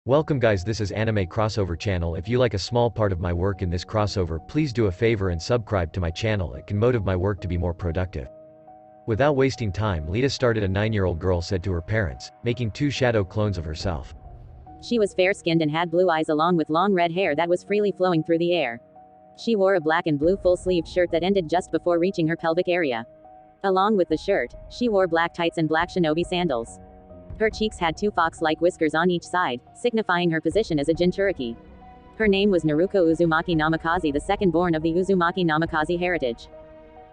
Welcome guys, this is Anime Crossover channel. If you like a small part of my work in this crossover, please do a favor and subscribe to my channel. It can motivate my work to be more productive. Without wasting time, Lita started. A 9-year-old girl said to her parents, making 2 shadow clones of herself. She was fair-skinned and had blue eyes along with long red hair that was freely flowing through the air. She wore a black and blue full-sleeved shirt that ended just before reaching her pelvic area. Along with the shirt, she wore black tights and black shinobi sandals. Her cheeks had 2 fox-like whiskers on each side, signifying her position as a Jinchuriki. Her name was Naruko Uzumaki Namikaze, the second born of the Uzumaki Namikaze heritage.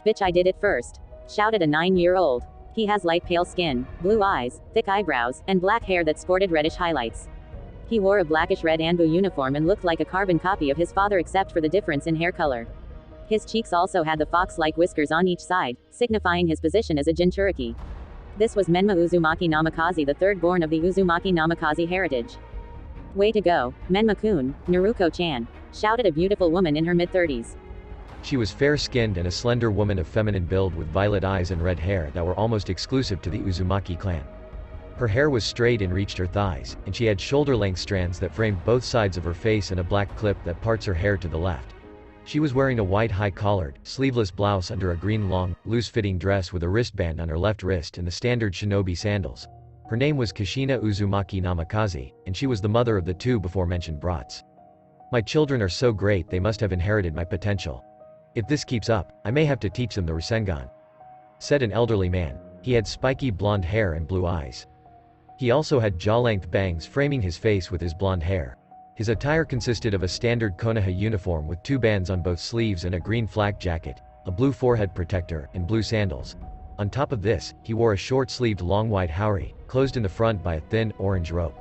"Bitch, I did it first," shouted a 9-year-old. He has light pale skin, blue eyes, thick eyebrows, and black hair that sported reddish highlights. He wore a blackish red Anbu uniform and looked like a carbon copy of his father except for the difference in hair color. His cheeks also had the fox-like whiskers on each side, signifying his position as a Jinchuriki. This was Menma Uzumaki Namikaze, the third born of the Uzumaki Namikaze heritage. "Way to go, Menma-kun, Naruko-chan," shouted a beautiful woman in her mid-30s. She was fair-skinned and a slender woman of feminine build with violet eyes and red hair that were almost exclusive to the Uzumaki clan. Her hair was straight and reached her thighs, and she had shoulder-length strands that framed both sides of her face and a black clip that parts her hair to the left. She was wearing a white high-collared, sleeveless blouse under a green long, loose-fitting dress with a wristband on her left wrist and the standard shinobi sandals. Her name was Kushina Uzumaki Namikaze, and she was the mother of the 2 before-mentioned brats. "My children are so great, they must have inherited my potential. If this keeps up, I may have to teach them the Rasengan," said an elderly man. He had spiky blonde hair and blue eyes. He also had jaw-length bangs framing his face with his blonde hair. His attire consisted of a standard Konoha uniform with 2 bands on both sleeves and a green flak jacket, a blue forehead protector, and blue sandals. On top of this, he wore a short-sleeved long white haori, closed in the front by a thin, orange rope.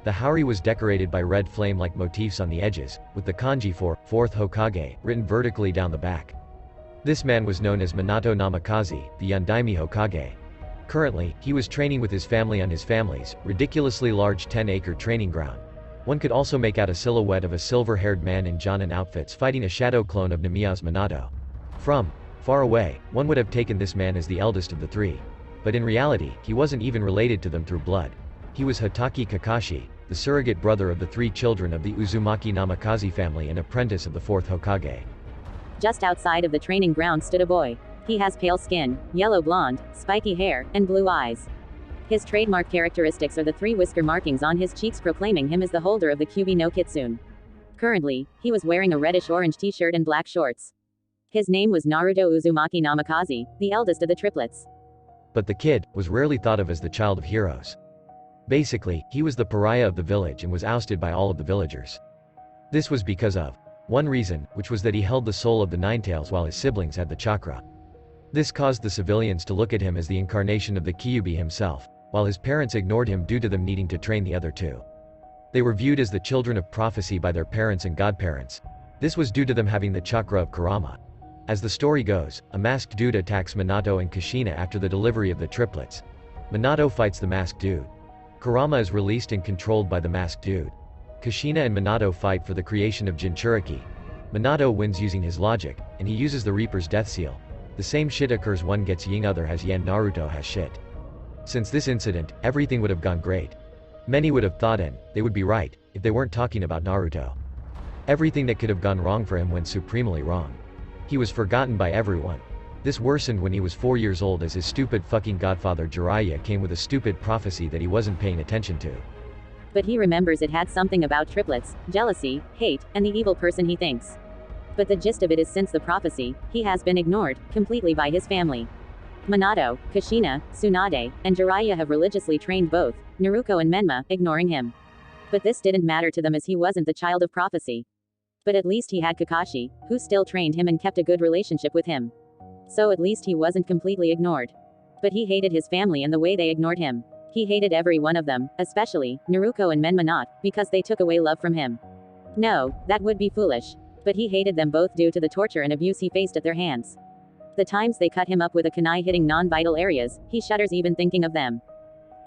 The haori was decorated by red flame-like motifs on the edges, with the kanji for 4th Hokage written vertically down the back. This man was known as Minato Namikaze, the Yondaime Hokage. Currently, he was training with his family on his family's ridiculously large 10-acre training ground. One could also make out a silhouette of a silver-haired man in Jonin outfits fighting a shadow clone of Namiya's Minato. From far away, one would have taken this man as the eldest of the 3. But in reality, he wasn't even related to them through blood. He was Hatake Kakashi, the surrogate brother of the 3 children of the Uzumaki Namikaze family and apprentice of the 4th Hokage. Just outside of the training ground stood a boy. He has pale skin, yellow blonde, spiky hair, and blue eyes. His trademark characteristics are the 3 whisker markings on his cheeks, proclaiming him as the holder of the Kyuubi no Kitsune. Currently, he was wearing a reddish-orange t-shirt and black shorts. His name was Naruto Uzumaki Namikaze, the eldest of the triplets. But the kid was rarely thought of as the child of heroes. Basically, he was the pariah of the village and was ousted by all of the villagers. This was because of one reason, which was that he held the soul of the Ninetales while his siblings had the chakra. This caused the civilians to look at him as the incarnation of the Kyuubi himself, while his parents ignored him due to them needing to train the other 2. They were viewed as the children of prophecy by their parents and godparents. This was due to them having the chakra of Kurama. As the story goes, a masked dude attacks Minato and Kushina after the delivery of the triplets. Minato fights the masked dude. Kurama is released and controlled by the masked dude. Kushina and Minato fight for the creation of Jinchuriki. Minato wins using his logic, and he uses the Reaper's death seal. The same shit occurs, one gets yin, other has yen, Naruto has shit. Since this incident, everything would have gone great. Many would have thought, and they would be right, if they weren't talking about Naruto. Everything that could have gone wrong for him went supremely wrong. He was forgotten by everyone. This worsened when he was 4 years old, as his stupid fucking godfather Jiraiya came with a stupid prophecy that he wasn't paying attention to. But he remembers it had something about triplets, jealousy, hate, and the evil person he thinks. But the gist of it is, since the prophecy, he has been ignored completely by his family. Minato, Kushina, Tsunade, and Jiraiya have religiously trained both Naruko and Menma, ignoring him. But this didn't matter to them, as he wasn't the child of prophecy. But at least he had Kakashi, who still trained him and kept a good relationship with him. So at least he wasn't completely ignored. But he hated his family and the way they ignored him. He hated every one of them, especially Naruko and Menma, not because they took away love from him. No, that would be foolish. But he hated them both due to the torture and abuse he faced at their hands. The times they cut him up with a kunai hitting non-vital areas, he shudders even thinking of them.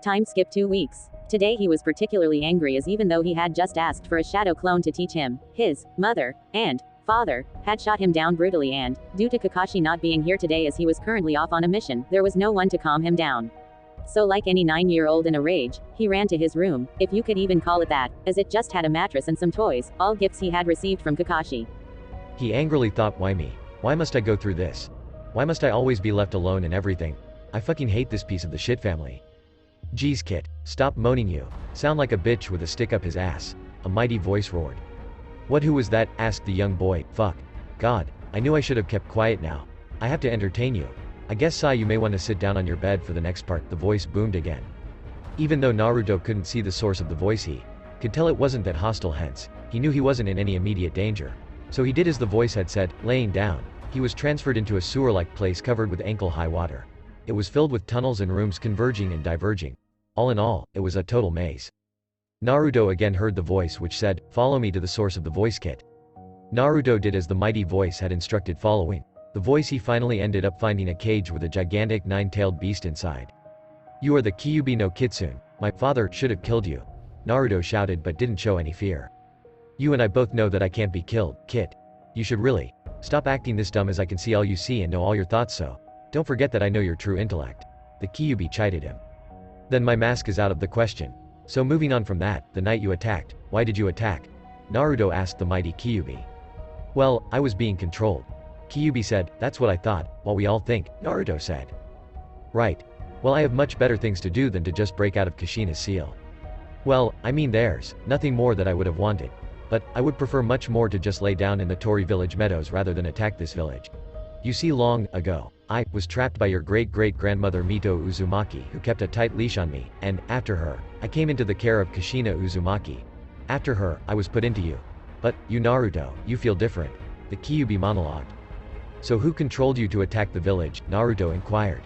Time skip 2 weeks. Today he was particularly angry, as even though he had just asked for a shadow clone to teach him, his mother and father had shot him down brutally, and due to Kakashi not being here today as he was currently off on a mission, there was no one to calm him down. So like any 9-year-old in a rage, he ran to his room, if you could even call it that, as it just had a mattress and some toys, all gifts he had received from Kakashi. He angrily thought, why me? Why must I go through this? Why must I always be left alone and everything? I fucking hate this piece of the shit family. Geez kid, stop moaning, you sound like a bitch with a stick up his ass. A mighty voice roared. What, who was that? Asked the young boy. Fuck. God, I knew I should have kept quiet now. I have to entertain you. I guess Sai, you may want to sit down on your bed for the next part, the voice boomed again. Even though Naruto couldn't see the source of the voice, he could tell it wasn't that hostile, hence, he knew he wasn't in any immediate danger. So he did as the voice had said, laying down. He was transferred into a sewer-like place covered with ankle-high water. It was filled with tunnels and rooms converging and diverging. All in all, it was a total maze. Naruto again heard the voice which said, follow me to the source of the voice kit. Naruto did as the mighty voice had instructed, following the voice he finally ended up finding a cage with a gigantic 9-tailed beast inside. You are the Kyuubi no Kitsune. My father should have killed you. Naruto shouted but didn't show any fear. You and I both know that I can't be killed, kid. You should really stop acting this dumb, as I can see all you see and know all your thoughts, so don't forget that I know your true intellect. The Kyuubi chided him. Then my mask is out of the question. So moving on from that, the night you attacked, why did you attack? Naruto asked the mighty Kyuubi. Well, I was being controlled. Kyuubi said, that's what I thought, while we all think, Naruto said. Right. Well, I have much better things to do than to just break out of Kushina's seal. Well, I mean there's nothing more that I would have wanted. But, I would prefer much more to just lay down in the Tori village meadows rather than attack this village. You see, long ago, I was trapped by your great-great-grandmother Mito Uzumaki, who kept a tight leash on me, and, after her, I came into the care of Kushina Uzumaki. After her, I was put into you. But, you Naruto, you feel different. The Kyuubi monologued. So who controlled you to attack the village? Naruto inquired.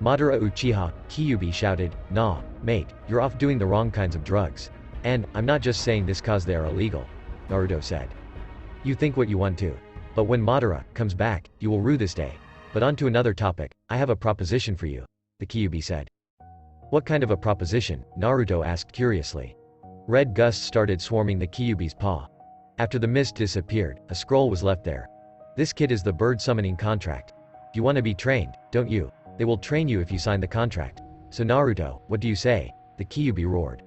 Madara Uchiha, Kyuubi shouted, nah, mate, you're off doing the wrong kinds of drugs. And, I'm not just saying this cause they are illegal. Naruto said. You think what you want to. But when Madara comes back, you will rue this day. But on to another topic, I have a proposition for you. The Kyuubi said. What kind of a proposition? Naruto asked curiously. Red gusts started swarming the Kyuubi's paw. After the mist disappeared, a scroll was left there. This kit is the bird summoning contract. You want to be trained, don't you? They will train you if you sign the contract. So Naruto, what do you say? The Kyuubi roared.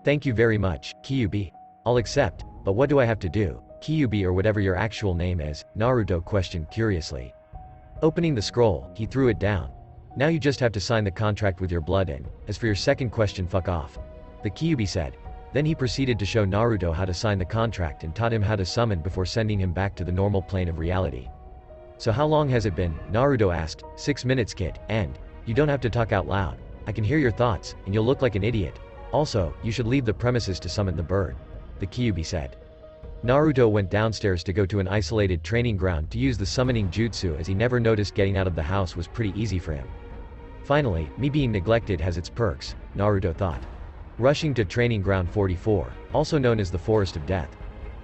Thank you very much, Kyuubi. I'll accept, but what do I have to do? Kyuubi, or whatever your actual name is, Naruto questioned curiously. Opening the scroll, he threw it down. Now you just have to sign the contract with your blood, and, as for your second question, fuck off. The Kyuubi said. Then he proceeded to show Naruto how to sign the contract and taught him how to summon before sending him back to the normal plane of reality. So how long has it been? Naruto asked. 6 minutes, kid, and you don't have to talk out loud. I can hear your thoughts, and you'll look like an idiot. Also, you should leave the premises to summon the bird. The Kyuubi said. Naruto went downstairs to go to an isolated training ground to use the summoning jutsu, as he never noticed getting out of the house was pretty easy for him. Finally, me being neglected has its perks, Naruto thought. Rushing to Training Ground 44, also known as the Forest of Death.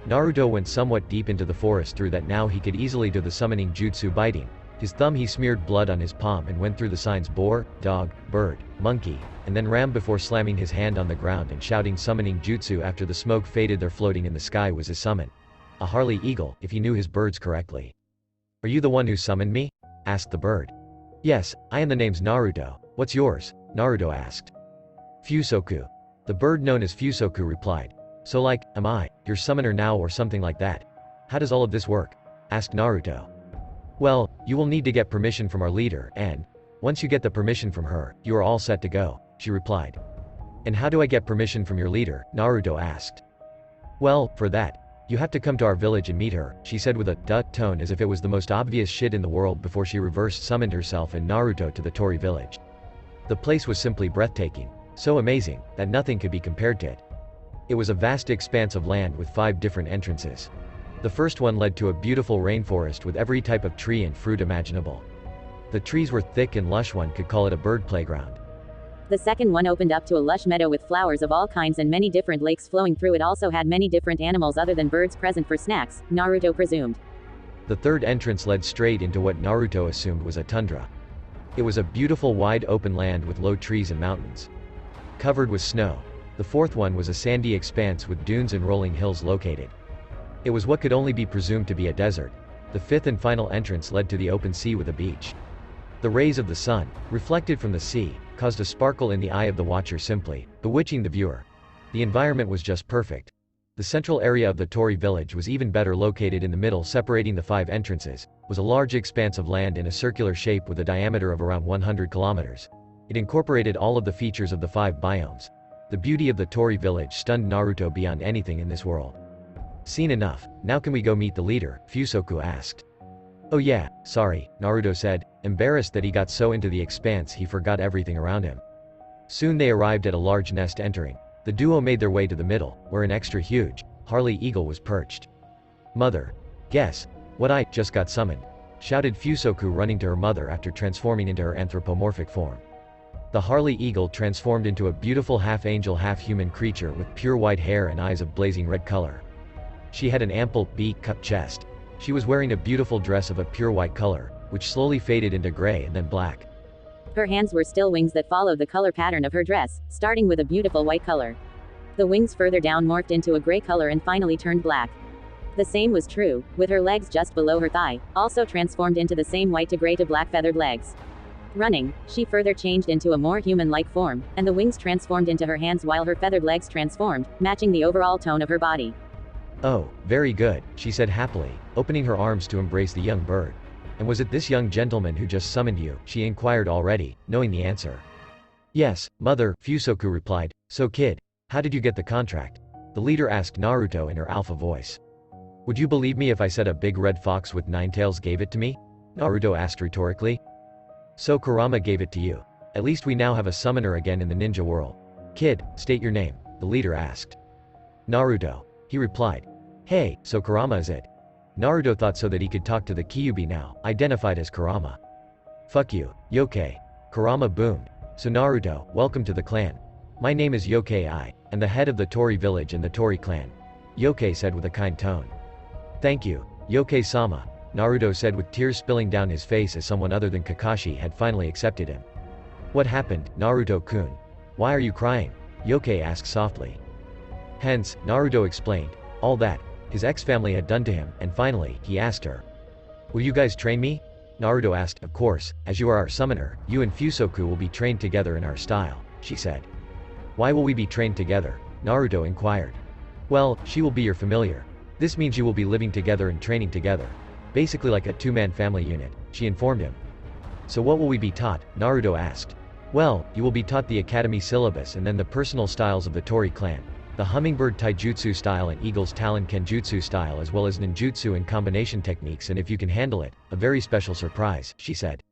Naruto went somewhat deep into the forest through that now he could easily do the summoning jutsu biting. His thumb he smeared blood on his palm and went through the signs boar, dog, bird, monkey, and then ram before slamming his hand on the ground and shouting summoning jutsu after the smoke faded. There floating in the sky was his summon. A Harley eagle, if he knew his birds correctly. Are you the one who summoned me? Asked the bird. Yes, I am. The name's Naruto. What's yours? Naruto asked. Fusoku. The bird known as Fusoku replied. So like, am I your summoner now or something like that? How does all of this work? Asked Naruto. Well, you will need to get permission from our leader, and once you get the permission from her, you are all set to go, she replied. And how do I get permission from your leader? Naruto asked. Well, for that, you have to come to our village and meet her, she said with a duh tone as if it was the most obvious shit in the world before she reverse summoned herself and Naruto to the Tori village. The place was simply breathtaking. So amazing, that nothing could be compared to it. It was a vast expanse of land with 5 different entrances. The first one led to a beautiful rainforest with every type of tree and fruit imaginable. The trees were thick and lush, one could call it a bird playground. The second one opened up to a lush meadow with flowers of all kinds and many different lakes flowing through. It also had many different animals other than birds present for snacks, Naruto presumed. The third entrance led straight into what Naruto assumed was a tundra. It was a beautiful wide open land with low trees and mountains, covered with snow. The fourth one was a sandy expanse with dunes and rolling hills located. It was what could only be presumed to be a desert. The fifth and final entrance led to the open sea with a beach. The rays of the sun, reflected from the sea, caused a sparkle in the eye of the watcher, simply bewitching the viewer. The environment was just perfect. The central area of the Torii village was even better located. In the middle, separating the 5 entrances, was a large expanse of land in a circular shape with a diameter of around 100 kilometers. It incorporated all of the features of the 5 biomes. The beauty of the Torii village stunned Naruto beyond anything in this world. Seen enough, now can we go meet the leader? Fusoku asked. Oh yeah, sorry, Naruto said, embarrassed that he got so into the expanse he forgot everything around him. Soon they arrived at a large nest. Entering, the duo made their way to the middle, where an extra huge Harley eagle was perched. Mother, guess what I just got summoned, shouted Fusoku, running to her mother after transforming into her anthropomorphic form. The Harley eagle transformed into a beautiful half-angel half-human creature with pure white hair and eyes of blazing red color. She had an ample, B-cup chest. She was wearing a beautiful dress of a pure white color, which slowly faded into gray and then black. Her hands were still wings that followed the color pattern of her dress, starting with a beautiful white color. The wings further down morphed into a gray color and finally turned black. The same was true, with her legs just below her thigh, also transformed into the same white to gray to black feathered legs. Running, she further changed into a more human-like form, and the wings transformed into her hands while her feathered legs transformed, matching the overall tone of her body. Oh, very good, she said happily, opening her arms to embrace the young bird. And was it this young gentleman who just summoned you? She inquired, already knowing the answer. Yes, mother, Fusoku replied. So kid, how did you get the contract? The leader asked Naruto in her alpha voice. Would you believe me if I said a big red fox with 9 tails gave it to me? Naruto asked rhetorically. So Kurama gave it to you. At least we now have a summoner again in the ninja world. Kid, state your name, the leader asked. Naruto, he replied. Hey, so Kurama is it? Naruto thought so that he could talk to the Kyuubi now, identified as Kurama. Fuck you, Yokai. Kurama boomed. So Naruto, welcome to the clan. My name is Yokai, and the head of the Torii village and the Torii clan. Yokai said with a kind tone. Thank you, Yokai-sama, Naruto said with tears spilling down his face as someone other than Kakashi had finally accepted him. What happened, Naruto-kun? Why are you crying? Yokai asked softly. Hence, Naruto explained, all that his ex-family had done to him, and finally, he asked her. Will you guys train me? Naruto asked. Of course, as you are our summoner, you and Fusoku will be trained together in our style, she said. Why will we be trained together? Naruto inquired. Well, she will be your familiar. This means you will be living together and training together. Basically like a 2-man family unit, she informed him. So what will we be taught? Naruto asked. Well, you will be taught the academy syllabus and then the personal styles of the Torii clan. The hummingbird taijutsu style and eagle's talon kenjutsu style, as well as ninjutsu and combination techniques, and if you can handle it, a very special surprise, she said.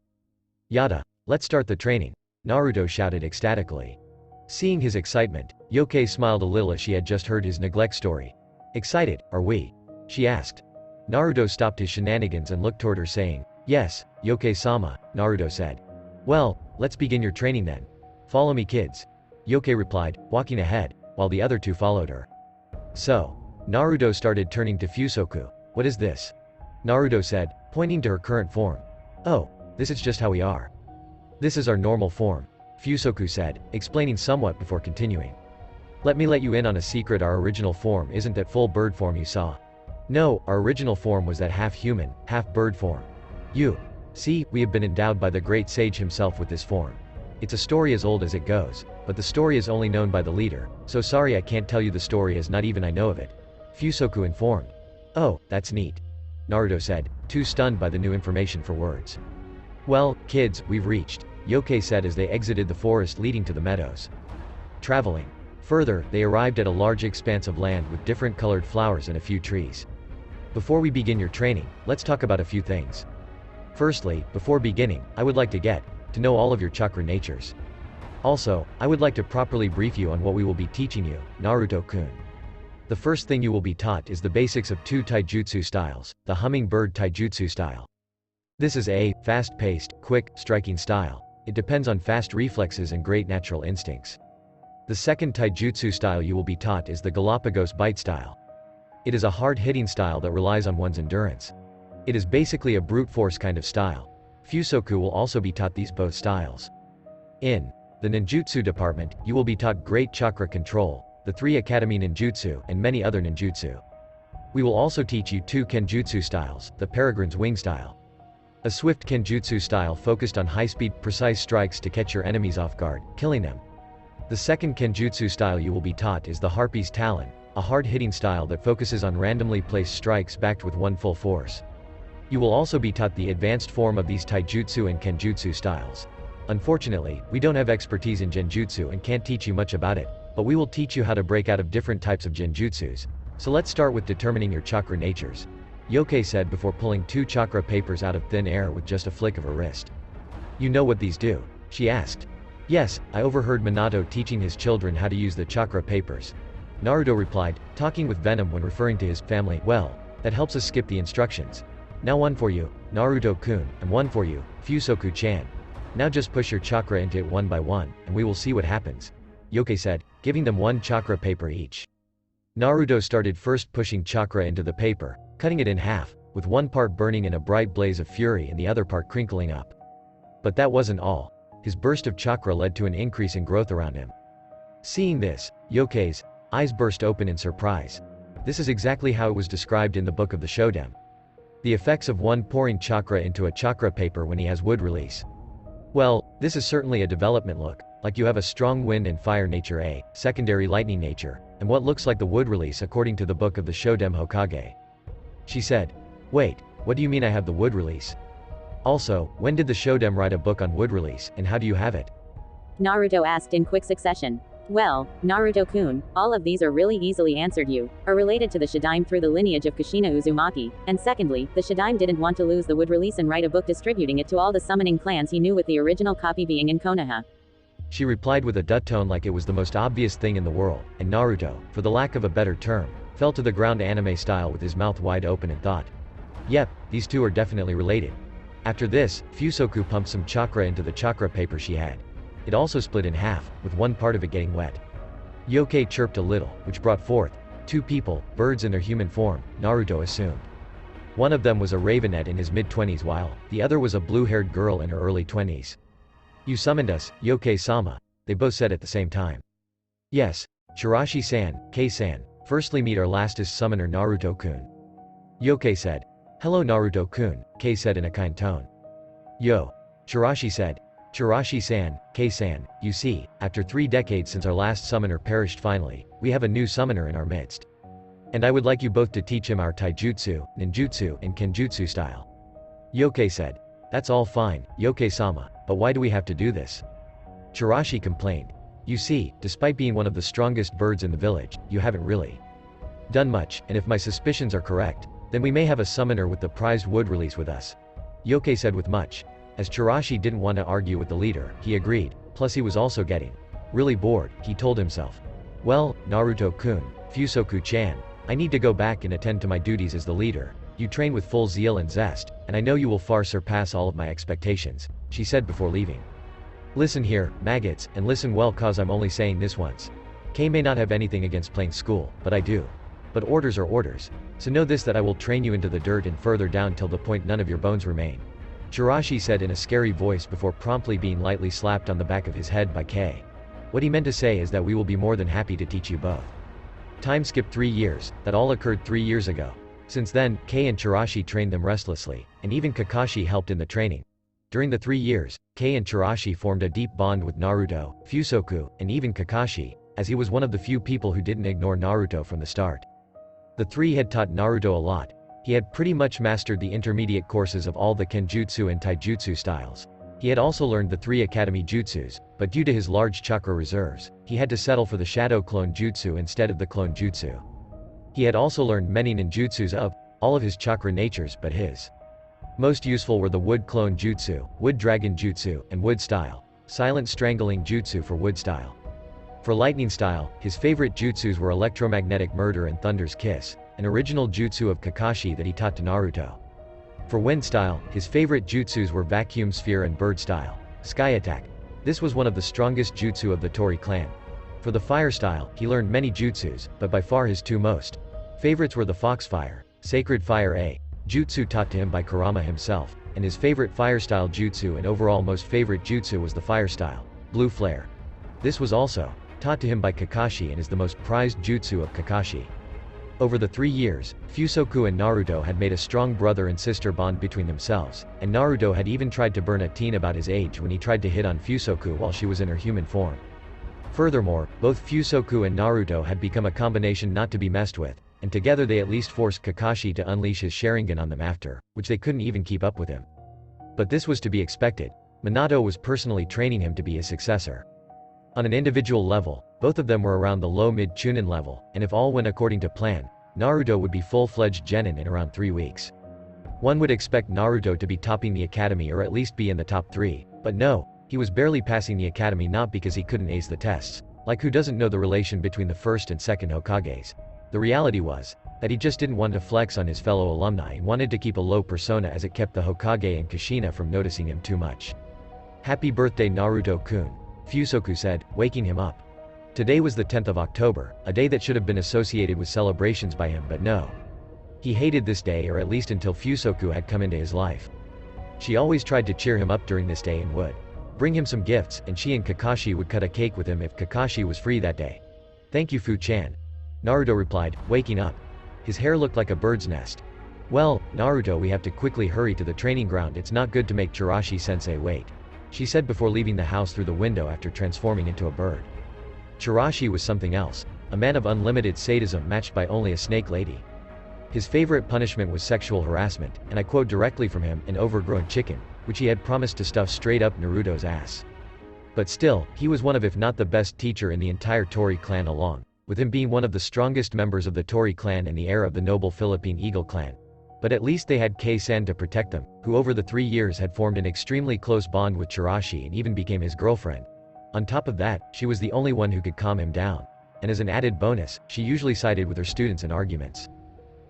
Yada. Let's start the training, Naruto shouted ecstatically. Seeing his excitement, Yokai smiled a little as she had just heard his neglect story. Excited, are we? She asked. Naruto stopped his shenanigans and looked toward her saying, Yes, Yokai-sama, Naruto said. Well, let's begin your training then. Follow me kids. Yokai replied, walking ahead, while the other 2 followed her. So, Naruto started turning to Fusoku. What is this? Naruto said, pointing to her current form. Oh, this is just how we are. This is our normal form, Fusoku said, explaining somewhat before continuing. Let me let you in on a secret, our original form isn't that full bird form you saw. No, our original form was that half-human, half-bird form. You see, we have been endowed by the great sage himself with this form. It's a story as old as it goes, but the story is only known by the leader, so sorry I can't tell you the story as not even I know of it, Fusoku informed. Oh, that's neat, Naruto said, too stunned by the new information for words. Well, kids, we've reached, Yokai said as they exited the forest leading to the meadows. Traveling further, they arrived at a large expanse of land with different colored flowers and a few trees. Before we begin your training, let's talk about a few things. Firstly, before beginning, I would like to get to know all of your chakra natures. Also, I would like to properly brief you on what we will be teaching you, Naruto-kun. The first thing you will be taught is the basics of 2 taijutsu styles, the hummingbird taijutsu style. This is a fast-paced, quick, striking style. It depends on fast reflexes and great natural instincts. The second taijutsu style you will be taught is the Galapagos bite style. It is a hard-hitting style that relies on one's endurance. It is basically a brute force kind of style. Fusoku will also be taught these both styles. In the ninjutsu department, you will be taught great chakra control, the 3 academy ninjutsu, and many other ninjutsu. We will also teach you 2 kenjutsu styles, the peregrine's wing style. A swift kenjutsu style focused on high-speed, precise strikes to catch your enemies off guard, killing them. The second kenjutsu style you will be taught is the Harpy's Talon, a hard-hitting style that focuses on randomly placed strikes backed with one full force. You will also be taught the advanced form of these taijutsu and kenjutsu styles. Unfortunately, we don't have expertise in genjutsu and can't teach you much about it, but we will teach you how to break out of different types of genjutsus. So let's start with determining your chakra natures. Yokai said before pulling 2 chakra papers out of thin air with just a flick of her wrist. You know what these do? She asked. Yes, I overheard Minato teaching his children how to use the chakra papers. Naruto replied, talking with venom when referring to his family. Well, that helps us skip the instructions. Now one for you, Naruto-kun, and one for you, Fusoku-chan. Now just push your chakra into it one by one, and we will see what happens. Yokai said, giving them 1 chakra paper each. Naruto started first pushing chakra into the paper, cutting it in half, with one part burning in a bright blaze of fury and the other part crinkling up. But that wasn't all. His burst of chakra led to an increase in growth around him. Seeing this, Yokai's eyes burst open in surprise. This is exactly how it was described in the book of the Shoden. The effects of one pouring chakra into a chakra paper when he has wood release. Well, this is certainly a development look, like you have a strong wind and fire nature, a secondary lightning nature, and what looks like the wood release according to the book of the Shoden Hokage. She said, wait, what do you mean I have the wood release? Also, when did the Shoden write a book on wood release, and how do you have it? Naruto asked in quick succession. Well, Naruto-kun, all of these are really easily answered. You are related to the Shodaime through the lineage of Kushina Uzumaki, and secondly, the Shodaime didn't want to lose the wood release and write a book distributing it to all the summoning clans he knew, with the original copy being in Konoha. She replied with a dutt tone like it was the most obvious thing in the world, and Naruto, for the lack of a better term, fell to the ground anime style with his mouth wide open and thought. Yep, these two are definitely related. After this, Fusoku pumped some chakra into the chakra paper she had. It also split in half, with one part of it getting wet. Yokai chirped a little, which brought forth 2 people, birds in their human form, Naruto assumed. One of them was a ravenet in his mid-20s while the other was a blue-haired girl in her early 20s. You summoned us, Yokai-sama, they both said at the same time. Yes, Chirashi-san, Kei-san, firstly meet our lastest summoner Naruto-kun. Yokai said. Hello Naruto-kun, Kei said in a kind tone. Yo. Chirashi said. Chirashi-san, Kei-san, you see, after 3 decades since our last summoner perished finally, we have a new summoner in our midst. And I would like you both to teach him our taijutsu, ninjutsu, and kenjutsu style. Yokai said. That's all fine, Yokai-sama, but why do we have to do this? Chirashi complained. You see, despite being one of the strongest birds in the village, you haven't really done much, and if my suspicions are correct, then we may have a summoner with the prized wood release with us. Yokai said with much. As Chirashi didn't want to argue with the leader, he agreed, plus he was also getting really bored, he told himself. Well, Naruto-kun, Fusoku-chan, I need to go back and attend to my duties as the leader. You train with full zeal and zest, and I know you will far surpass all of my expectations, she said before leaving. Listen here, maggots, and listen well cause I'm only saying this once. Kei may not have anything against playing school, but I do. But orders are orders. So know this that I will train you into the dirt and further down till the point none of your bones remain. Chirashi said in a scary voice before promptly being lightly slapped on the back of his head by Kei. What he meant to say is that we will be more than happy to teach you both. Time skipped 3 years, that all occurred 3 years ago. Since then, Kei and Chirashi trained them restlessly, and even Kakashi helped in the training. During the 3 years, Kei and Chirashi formed a deep bond with Naruto, Fusoku, and even Kakashi, as he was one of the few people who didn't ignore Naruto from the start. The 3 had taught Naruto a lot. He had pretty much mastered the intermediate courses of all the kenjutsu and taijutsu styles. He had also learned the 3 academy jutsus, but due to his large chakra reserves, he had to settle for the shadow clone jutsu instead of the clone jutsu. He had also learned many ninjutsus of all of his chakra natures, but his most useful were the wood clone jutsu, wood dragon jutsu, and wood style, silent strangling jutsu for wood style. For lightning style, his favorite jutsus were electromagnetic murder and thunder's kiss, an original jutsu of Kakashi that he taught to Naruto. For wind style, his favorite jutsus were vacuum sphere and bird style, sky attack. This was one of the strongest jutsu of the Tori clan. For the fire style, he learned many jutsus, but by far his 2 most favorites were the foxfire, sacred fire a jutsu taught to him by Kurama himself, and his favorite fire style jutsu and overall most favorite jutsu was the fire style, blue flare. This was also taught to him by Kakashi and is the most prized jutsu of Kakashi. Over the 3 years, Fusoku and Naruto had made a strong brother and sister bond between themselves, and Naruto had even tried to burn a teen about his age when he tried to hit on Fusoku while she was in her human form. Furthermore, both Fusoku and Naruto had become a combination not to be messed with, and together they at least forced Kakashi to unleash his Sharingan on them after, which they couldn't even keep up with him. But this was to be expected. Minato was personally training him to be his successor. On an individual level, both of them were around the low-mid Chunin level, and if all went according to plan, Naruto would be full-fledged genin in around 3 weeks. One would expect Naruto to be topping the academy or at least be in the top 3, but no, he was barely passing the academy not because he couldn't ace the tests, like who doesn't know the relation between the first and second Hokages. The reality was that he just didn't want to flex on his fellow alumni and wanted to keep a low persona as it kept the Hokage and Kushina from noticing him too much. "Happy birthday Naruto-kun," Fusoku said, waking him up. Today was the 10th of October, a day that should have been associated with celebrations by him, but no. He hated this day, or at least until Fusoku had come into his life. She always tried to cheer him up during this day and would bring him some gifts, and she and Kakashi would cut a cake with him if Kakashi was free that day. "Thank you, Fu-chan," Naruto replied, waking up. His hair looked like a bird's nest. "Well, Naruto, we have to quickly hurry to the training ground. It's not good to make Chirashi-sensei wait," she said before leaving the house through the window after transforming into a bird. Chirashi was something else, a man of unlimited sadism matched by only a snake lady. His favorite punishment was sexual harassment, and I quote directly from him, an overgrown chicken, which he had promised to stuff straight up Naruto's ass. But still, he was one of if not the best teacher in the entire Tori clan, along with him being one of the strongest members of the Tori clan and the heir of the noble Philippine Eagle clan. But at least they had Kei-san to protect them, who over the 3 years had formed an extremely close bond with Chirashi and even became his girlfriend. On top of that, she was the only one who could calm him down. And as an added bonus, she usually sided with her students in arguments.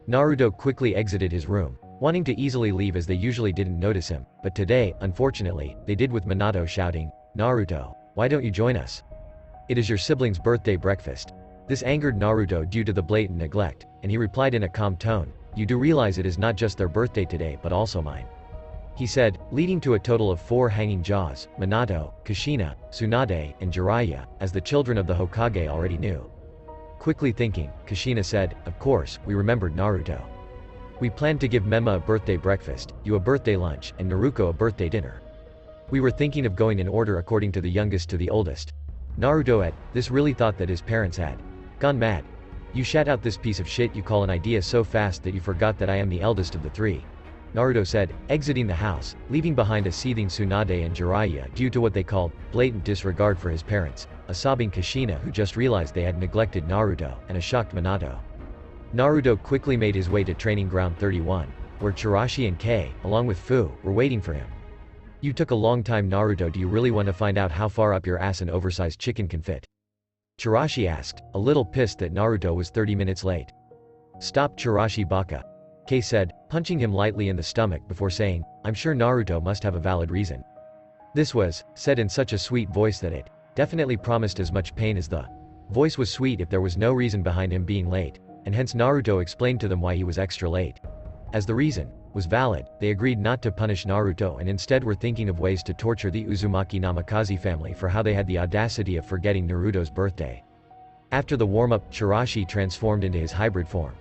Naruto quickly exited his room, wanting to easily leave as they usually didn't notice him, but today, unfortunately, they did, with Minato shouting, "Naruto, why don't you join us? It is your sibling's birthday breakfast." This angered Naruto due to the blatant neglect, and he replied in a calm tone, "You do realize it is not just their birthday today but also mine," he said, leading to a total of 4 hanging jaws: Minato, Kushina, Tsunade, and Jiraiya, as the children of the Hokage already knew. Quickly thinking, Kushina said, "Of course, we remembered Naruto. We planned to give Mema a birthday breakfast, you a birthday lunch, and Naruko a birthday dinner. We were thinking of going in order according to the youngest to the oldest." Naruto at this really thought that his parents had gone mad. "You shat out this piece of shit you call an idea so fast that you forgot that I am the eldest of the 3. Naruto said, exiting the house, leaving behind a seething Tsunade and Jiraiya due to what they called blatant disregard for his parents, a sobbing Kushina who just realized they had neglected Naruto, and a shocked Minato. Naruto quickly made his way to Training Ground 31, where Chirashi and Kei, along with Fu, were waiting for him. "You took a long time, Naruto. Do you really want to find out how far up your ass an oversized chicken can fit?" Chirashi asked, a little pissed that Naruto was 30 minutes late. "Stop, Chirashi baka," Kei said, punching him lightly in the stomach before saying, "I'm sure Naruto must have a valid reason." This was said in such a sweet voice that it definitely promised as much pain as the voice was sweet if there was no reason behind him being late, and hence Naruto explained to them why he was extra late. As the reason was valid, they agreed not to punish Naruto and instead were thinking of ways to torture the Uzumaki Namikaze family for how they had the audacity of forgetting Naruto's birthday. After the warm-up, Chirashi transformed into his hybrid form.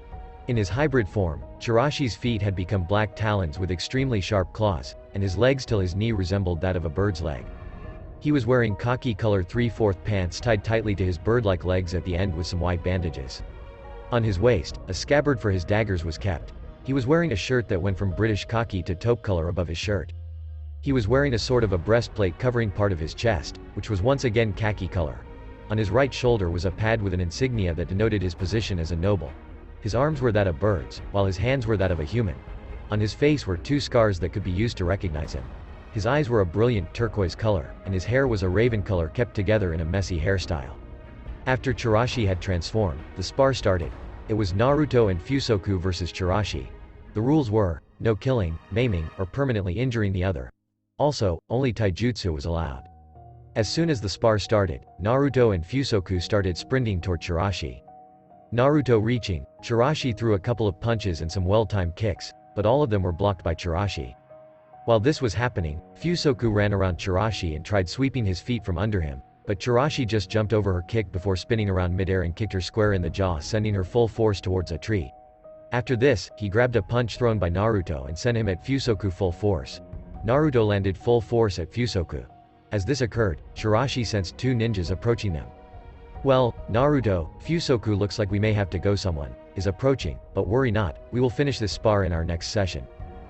In his hybrid form, Chirashi's feet had become black talons with extremely sharp claws, and his legs till his knee resembled that of a bird's leg. He was wearing khaki-colored 3/4 pants tied tightly to his bird-like legs at the end with some white bandages. On his waist, a scabbard for his daggers was kept. He was wearing a shirt that went from British khaki to taupe color above his shirt. He was wearing a sort of a breastplate covering part of his chest, which was once again khaki color. On his right shoulder was a pad with an insignia that denoted his position as a noble. His arms were that of birds, while his hands were that of a human. On his face were 2 scars that could be used to recognize him. His eyes were a brilliant turquoise color, and his hair was a raven color kept together in a messy hairstyle. After Chirashi had transformed, the spar started. It was Naruto and Fusoku versus Chirashi. The rules were, no killing, maiming, or permanently injuring the other. Also, only taijutsu was allowed. As soon as the spar started, Naruto and Fusoku started sprinting toward Chirashi. Naruto reaching, Chirashi threw a couple of punches and some well-timed kicks, but all of them were blocked by Chirashi. While this was happening, Fusoku ran around Chirashi and tried sweeping his feet from under him, But Chirashi just jumped over her kick before spinning around midair and kicked her square in the jaw, sending her full force towards a tree. After this, he grabbed a punch thrown by Naruto and sent him at Fusoku full force. Naruto landed full force at Fusoku. As this occurred, Chirashi sensed two ninjas approaching them. "Well, Naruto, Fusoku looks like we may have to go. Someone is approaching, but worry not, we will finish this spar in our next session,"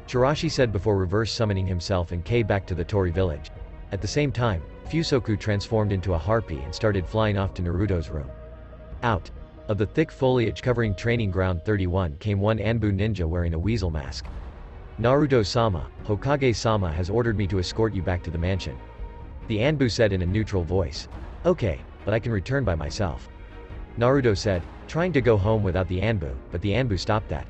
Chirashi said before reverse summoning himself and K back to the Tori village. At the same time, Fusoku transformed into a harpy and started flying off to Naruto's room. Out of the thick foliage covering Training Ground 31 came one Anbu ninja wearing a weasel mask. "Naruto-sama, Hokage-sama has ordered me to escort you back to the mansion," the Anbu said in a neutral voice. "Okay, but I can return by myself," Naruto said, trying to go home without the Anbu, but the Anbu stopped that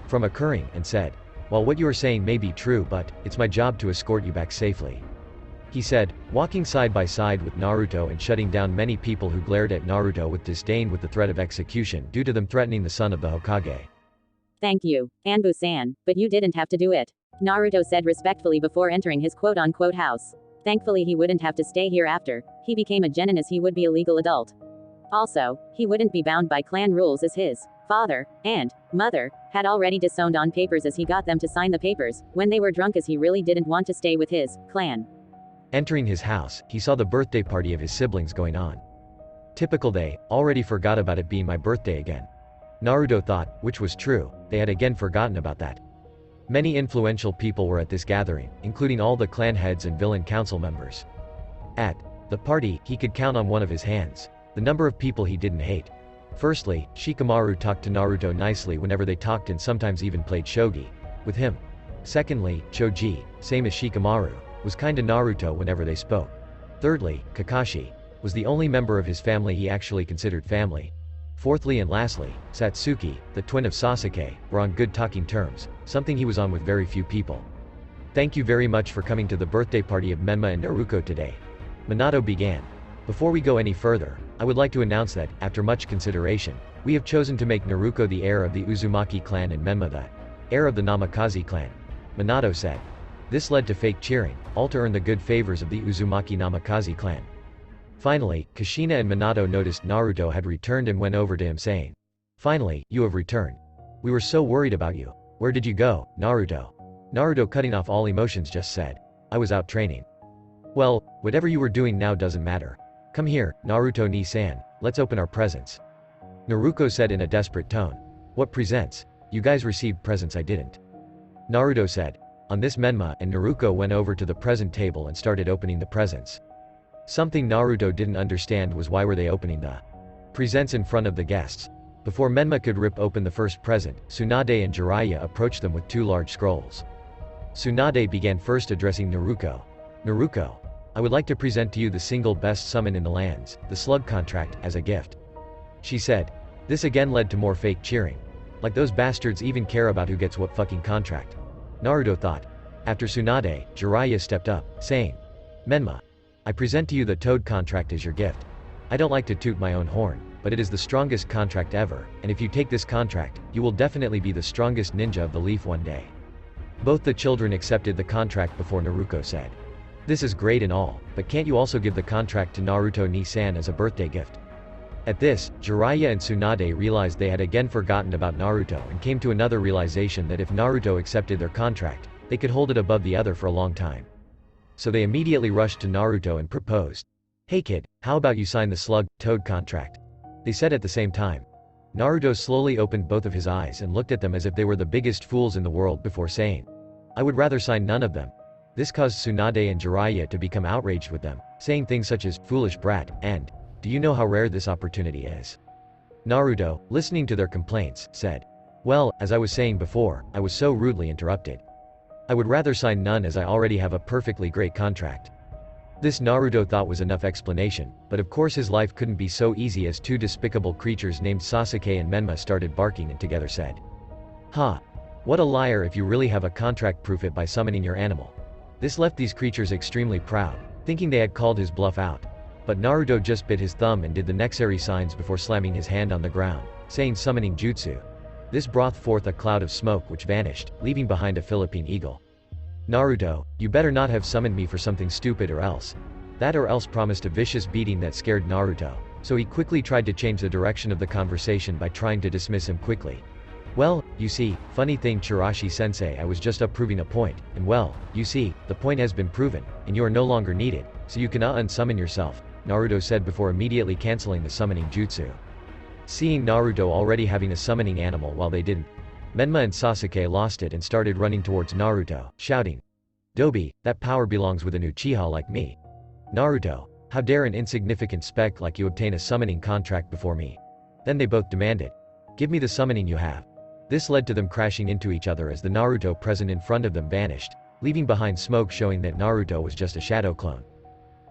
from occurring and said, "Well, what you are saying may be true, but it's my job to escort you back safely," he said, walking side by side with Naruto and shutting down many people who glared at Naruto with disdain with the threat of execution due to them threatening the son of the Hokage. "Thank you, Anbu-san, but you didn't have to do it," Naruto said respectfully before entering his quote-unquote house. Thankfully he wouldn't have to stay here after he became a genin, as he would be a legal adult. Also, he wouldn't be bound by clan rules, as his father and mother had already disowned on papers as he got them to sign the papers when they were drunk, as he really didn't want to stay with his clan. Entering his house, he saw the birthday party of his siblings going on. Typical, they already forgot about it being my birthday again, Naruto thought, which was true, they had again forgotten about that. Many influential people were at this gathering, including all the clan heads and villain council members. At the party, he could count on one of his hands the number of people he didn't hate. Firstly, Shikamaru talked to Naruto nicely whenever they talked and sometimes even played shogi with him. Secondly, Choji, same as Shikamaru, was kind to Naruto whenever they spoke. Thirdly, Kakashi was the only member of his family he actually considered family. Fourthly and lastly, Satsuki, the twin of Sasuke, were on good talking terms, something he was on with very few people. "Thank you very much for coming to the birthday party of Menma and Naruto today," Minato began. "Before we go any further, I would like to announce that, after much consideration, we have chosen to make Naruto the heir of the Uzumaki clan and Menma the heir of the Namikaze clan," Minato said. This led to fake cheering, all to earn the good favors of the Uzumaki Namikaze clan. Finally, Kushina and Minato noticed Naruto had returned and went over to him saying, "Finally, you have returned. We were so worried about you. Where did you go, Naruto?" Naruto, cutting off all emotions, just said, "I was out training." "Well, whatever you were doing now doesn't matter. Come here, Naruto ni-san, let's open our presents," Naruto said in a desperate tone. "What presents? You guys received presents I didn't," Naruto said. On this, Menma and Naruto went over to the present table and started opening the presents. Something Naruto didn't understand was why were they opening the presents in front of the guests. Before Menma could rip open the first present, Tsunade and Jiraiya approached them with two large scrolls. Tsunade began first addressing Naruto. "Naruto, I would like to present to you the single best summon in the lands, the slug contract, as a gift," she said. This again led to more fake cheering. Like those bastards even care about who gets what fucking contract, Naruto thought. After Tsunade, Jiraiya stepped up, saying, "Menma, I present to you the Toad contract as your gift. I don't like to toot my own horn, but it is the strongest contract ever, and if you take this contract, you will definitely be the strongest ninja of the leaf one day." Both the children accepted the contract before Naruto said, "This is great and all, but can't you also give the contract to Naruto ni-san as a birthday gift?" At this, Jiraiya and Tsunade realized they had again forgotten about Naruto and came to another realization that if Naruto accepted their contract, they could hold it above the other for a long time. So they immediately rushed to Naruto and proposed, "Hey kid, how about you sign the slug, Toad contract?" they said at the same time. Naruto slowly opened both of his eyes and looked at them as if they were the biggest fools in the world before saying, "I would rather sign none of them." This caused Tsunade and Jiraiya to become outraged with them, saying things such as, "Foolish brat," and, "Do you know how rare this opportunity is?" Naruto, listening to their complaints, said, "Well, as I was saying before, I was so rudely interrupted. I would rather sign none as I already have a perfectly great contract." This Naruto thought was enough explanation, but of course his life couldn't be so easy as two despicable creatures named Sasuke and Menma started barking and together said, "Ha! What a liar! If you really have a contract, prove it by summoning your animal." This left these creatures extremely proud, thinking they had called his bluff out. But Naruto just bit his thumb and did the necessary signs before slamming his hand on the ground, saying summoning jutsu. This brought forth a cloud of smoke which vanished, leaving behind a Philippine eagle. "Naruto, you better not have summoned me for something stupid or else," That or else promised a vicious beating that scared Naruto. So he quickly tried to change the direction of the conversation by trying to dismiss him quickly. Well, you see, funny thing Chirashi-sensei, I was just up proving a point, and well, you see, the point has been proven, and you are no longer needed, so you cannot unsummon yourself, Naruto said before immediately canceling the summoning jutsu. Seeing Naruto already having a summoning animal while they didn't, Menma and Sasuke lost it and started running towards Naruto, shouting, "Dobi, that power belongs with an Uchiha like me. Naruto, how dare an insignificant speck like you obtain a summoning contract before me?" Then they both demanded, "Give me the summoning you have." This led to them crashing into each other as the Naruto present in front of them vanished, leaving behind smoke showing that Naruto was just a shadow clone.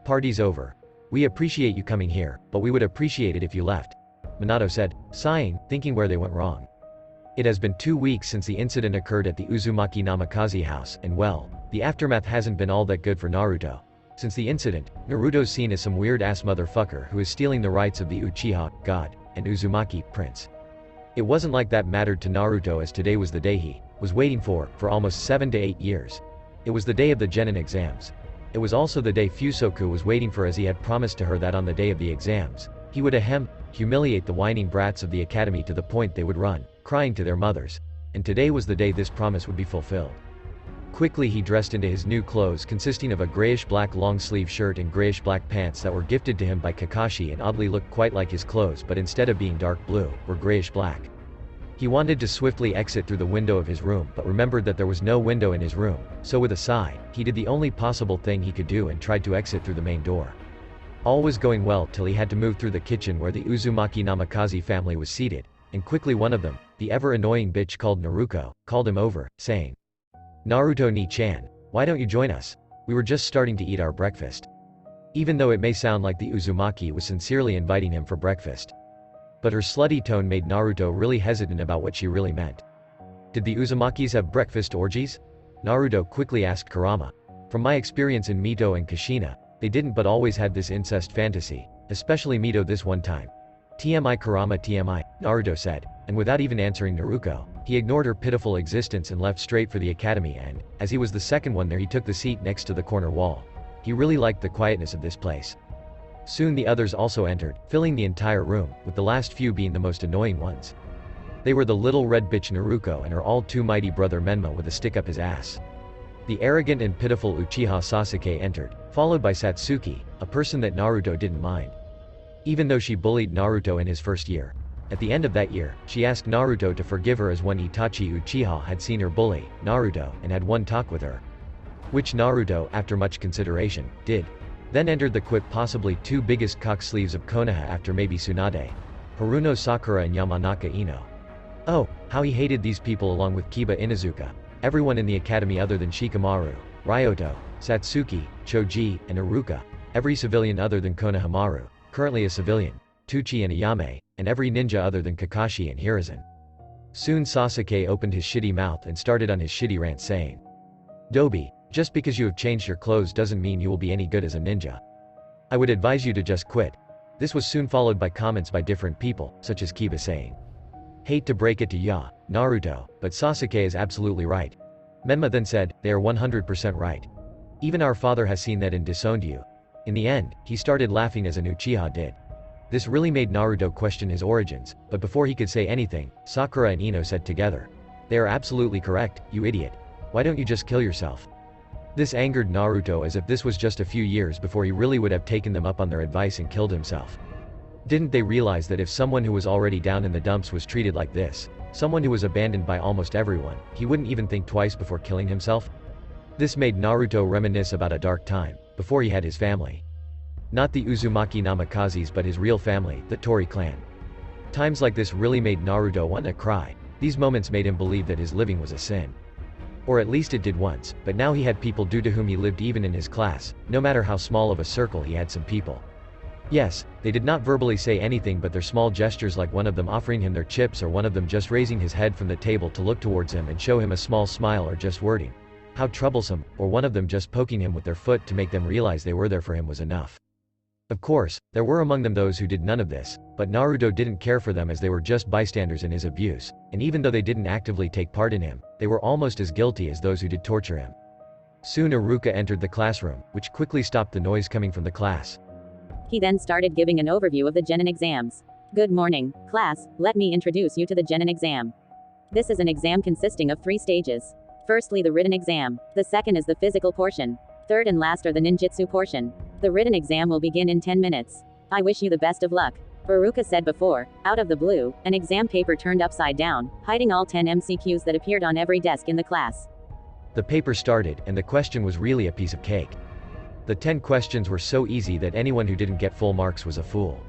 "Party's over. We appreciate you coming here, but we would appreciate it if you left," Minato said, sighing, thinking where they went wrong. It has been 2 weeks since the incident occurred at the Uzumaki Namikaze house, and well, the aftermath hasn't been all that good for Naruto. Since the incident, Naruto's seen as some weird-ass motherfucker who is stealing the rights of the Uchiha, God, and Uzumaki, Prince. It wasn't like that mattered to Naruto as today was the day he was waiting for almost 7 to 8 years. It was the day of the Genin exams. It was also the day Fusoku was waiting for as he had promised to her that on the day of the exams, he would humiliate the whining brats of the academy to the point they would run, crying to their mothers. And today was the day this promise would be fulfilled. Quickly he dressed into his new clothes consisting of a grayish-black long-sleeve shirt and grayish-black pants that were gifted to him by Kakashi and oddly looked quite like his clothes but instead of being dark blue, were grayish-black. He wanted to swiftly exit through the window of his room but remembered that there was no window in his room, so with a sigh, he did the only possible thing he could do and tried to exit through the main door. All was going well till he had to move through the kitchen where the Uzumaki Namikaze family was seated, and quickly one of them, the ever-annoying bitch called Naruko, called him over, saying, "Naruto Ni-chan, why don't you join us? We were just starting to eat our breakfast." Even though it may sound like the Uzumaki was sincerely inviting him for breakfast. But her slutty tone made Naruto really hesitant about what she really meant. Did the Uzumakis have breakfast orgies? Naruto quickly asked Kurama. From my experience in Mito and Kushina, they didn't but always had this incest fantasy, especially Mito this one time. TMI Kurama TMI, Naruto said, and without even answering Naruko, he ignored her pitiful existence and left straight for the academy and, as he was the second one there he took the seat next to the corner wall. He really liked the quietness of this place. Soon the others also entered, filling the entire room, with the last few being the most annoying ones. They were the little red bitch Naruko and her all-too-mighty brother Menma with a stick up his ass. The arrogant and pitiful Uchiha Sasuke entered, followed by Satsuki, a person that Naruto didn't mind. Even though she bullied Naruto in his first year. At the end of that year, she asked Naruto to forgive her as when Itachi Uchiha had seen her bully, Naruto, and had one talk with her. Which Naruto, after much consideration, did. Then entered the quite possibly 2 biggest cock sleeves of Konoha after maybe Tsunade, Haruno Sakura and Yamanaka Ino. Oh, how he hated these people along with Kiba Inuzuka, everyone in the academy other than Shikamaru, Ryoto, Satsuki, Choji, and Iruka, every civilian other than Konohamaru, currently a civilian, Tuchi and Ayame, and every ninja other than Kakashi and Hiruzen. Soon Sasuke opened his shitty mouth and started on his shitty rant saying, "Dobi, just because you have changed your clothes doesn't mean you will be any good as a ninja. I would advise you to just quit." This was soon followed by comments by different people, such as Kiba saying, "Hate to break it to ya, Naruto, but Sasuke is absolutely right." Menma then said, "They are 100% right. Even our father has seen that and disowned you." In the end, he started laughing as an Uchiha did. This really made Naruto question his origins, but before he could say anything, Sakura and Ino said together, "They are absolutely correct, you idiot. Why don't you just kill yourself?" This angered Naruto as if this was just a few years before he really would have taken them up on their advice and killed himself. Didn't they realize that if someone who was already down in the dumps was treated like this, someone who was abandoned by almost everyone, he wouldn't even think twice before killing himself? This made Naruto reminisce about a dark time, before he had his family. Not the Uzumaki Namikazes but his real family, the Tori clan. Times like this really made Naruto want to cry. These moments made him believe that his living was a sin. Or at least it did once, but now he had people due to whom he lived even in his class, no matter how small of a circle he had some people. Yes, they did not verbally say anything but their small gestures like one of them offering him their chips or one of them just raising his head from the table to look towards him and show him a small smile or just wording, "How troublesome," or one of them just poking him with their foot to make them realize they were there for him was enough. Of course, there were among them those who did none of this, but Naruto didn't care for them as they were just bystanders in his abuse, and even though they didn't actively take part in him, they were almost as guilty as those who did torture him. Soon Iruka entered the classroom, which quickly stopped the noise coming from the class. He then started giving an overview of the Genin exams. Good morning, class, let me introduce you to the Genin exam. This is an exam consisting of 3 stages. Firstly, the written exam. The second is the physical portion. Third and last are the ninjutsu portion. The written exam will begin in 10 minutes. I wish you the best of luck. Iruka said before. Out of the blue, an exam paper turned upside down, hiding all 10 MCQs that appeared on every desk in the class. The paper started, and the question was really a piece of cake. The 10 questions were so easy that anyone who didn't get full marks was a fool.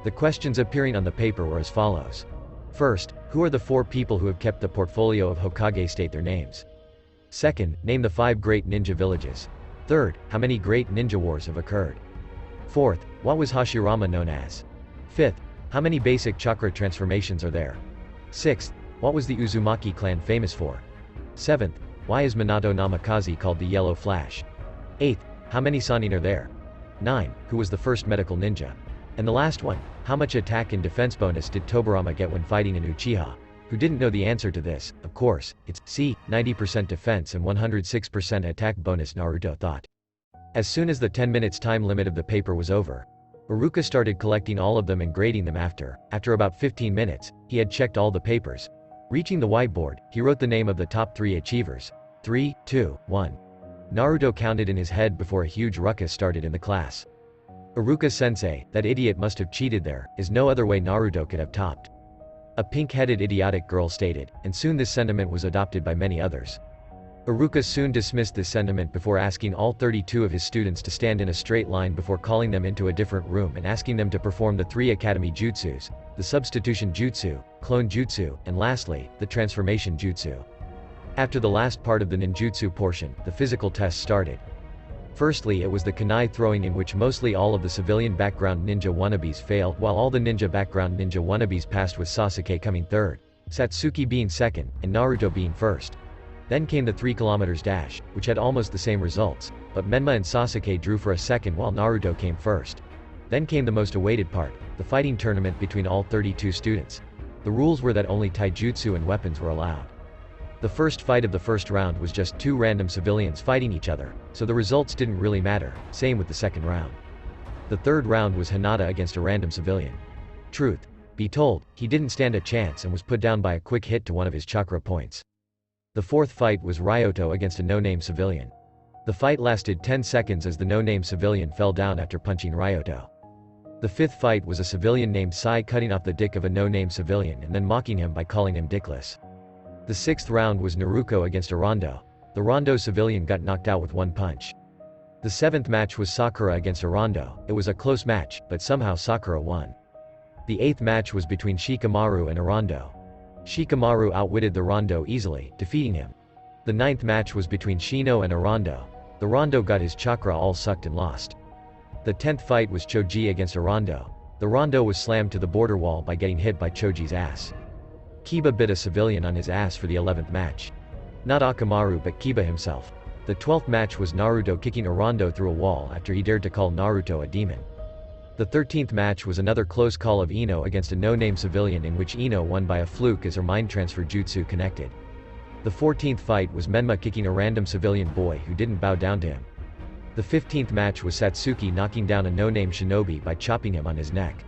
The questions appearing on the paper were as follows. First, who are the 4 people who have kept the portfolio of Hokage? State their names. Second, name the 5 great ninja villages. Third, how many great ninja wars have occurred? Fourth, what was Hashirama known as? Fifth, how many basic chakra transformations are there? Sixth, what was the Uzumaki clan famous for? Seventh, why is Minato Namikaze called the Yellow Flash? Eighth, how many Sannin are there? 9, who was the first medical ninja? And the last one, how much attack and defense bonus did Tobirama get when fighting an Uchiha? Who didn't know the answer to this? Of course, it's C, 90% defense and 106% attack bonus, Naruto thought. As soon as the 10 minutes time limit of the paper was over, Iruka started collecting all of them and grading them after about 15 minutes, he had checked all the papers. Reaching the whiteboard, he wrote the name of the top 3 achievers. 3, 2, 1. Naruto counted in his head before a huge ruckus started in the class. Iruka-sensei, that idiot must have cheated, there is no other way Naruto could have topped. A pink-headed idiotic girl stated, and soon this sentiment was adopted by many others. Iruka soon dismissed this sentiment before asking all 32 of his students to stand in a straight line before calling them into a different room and asking them to perform the 3 academy jutsus, the substitution jutsu, clone jutsu, and lastly, the transformation jutsu. After the last part of the ninjutsu portion, the physical test started. Firstly, it was the kunai throwing, in which mostly all of the civilian background ninja wannabes failed while all the ninja background ninja wannabes passed, with Sasuke coming third, Satsuki being second, and Naruto being first. Then came the 3 km dash, which had almost the same results, but Menma and Sasuke drew for a second while Naruto came first. Then came the most awaited part, the fighting tournament between all 32 students. The rules were that only taijutsu and weapons were allowed. The first fight of the first round was just 2 random civilians fighting each other, so the results didn't really matter, same with the second round. The third round was Hinata against a random civilian. Truth be told, he didn't stand a chance and was put down by a quick hit to one of his chakra points. The fourth fight was Ryoto against a no-name civilian. The fight lasted 10 seconds as the no-name civilian fell down after punching Ryoto. The fifth fight was a civilian named Sai cutting off the dick of a no-name civilian and then mocking him by calling him dickless. The sixth round was Naruko against a Rondo. The Rondo civilian got knocked out with 1 punch. The seventh match was Sakura against a Rondo. It was a close match, but somehow Sakura won. The eighth match was between Shikamaru and a Rondo. Shikamaru outwitted the Rondo easily, defeating him. The ninth match was between Shino and a Rondo. The Rondo got his chakra all sucked and lost. The 10th fight was Choji against a Rondo. The Rondo was slammed to the border wall by getting hit by Choji's ass. Kiba bit a civilian on his ass for the 11th match. Not Akamaru but Kiba himself. The 12th match was Naruto kicking a Rondo through a wall after he dared to call Naruto a demon. The 13th match was another close call of Ino against a no-name civilian, in which Ino won by a fluke as her mind transfer jutsu connected. The 14th fight was Menma kicking a random civilian boy who didn't bow down to him. The 15th match was Satsuki knocking down a no-name shinobi by chopping him on his neck.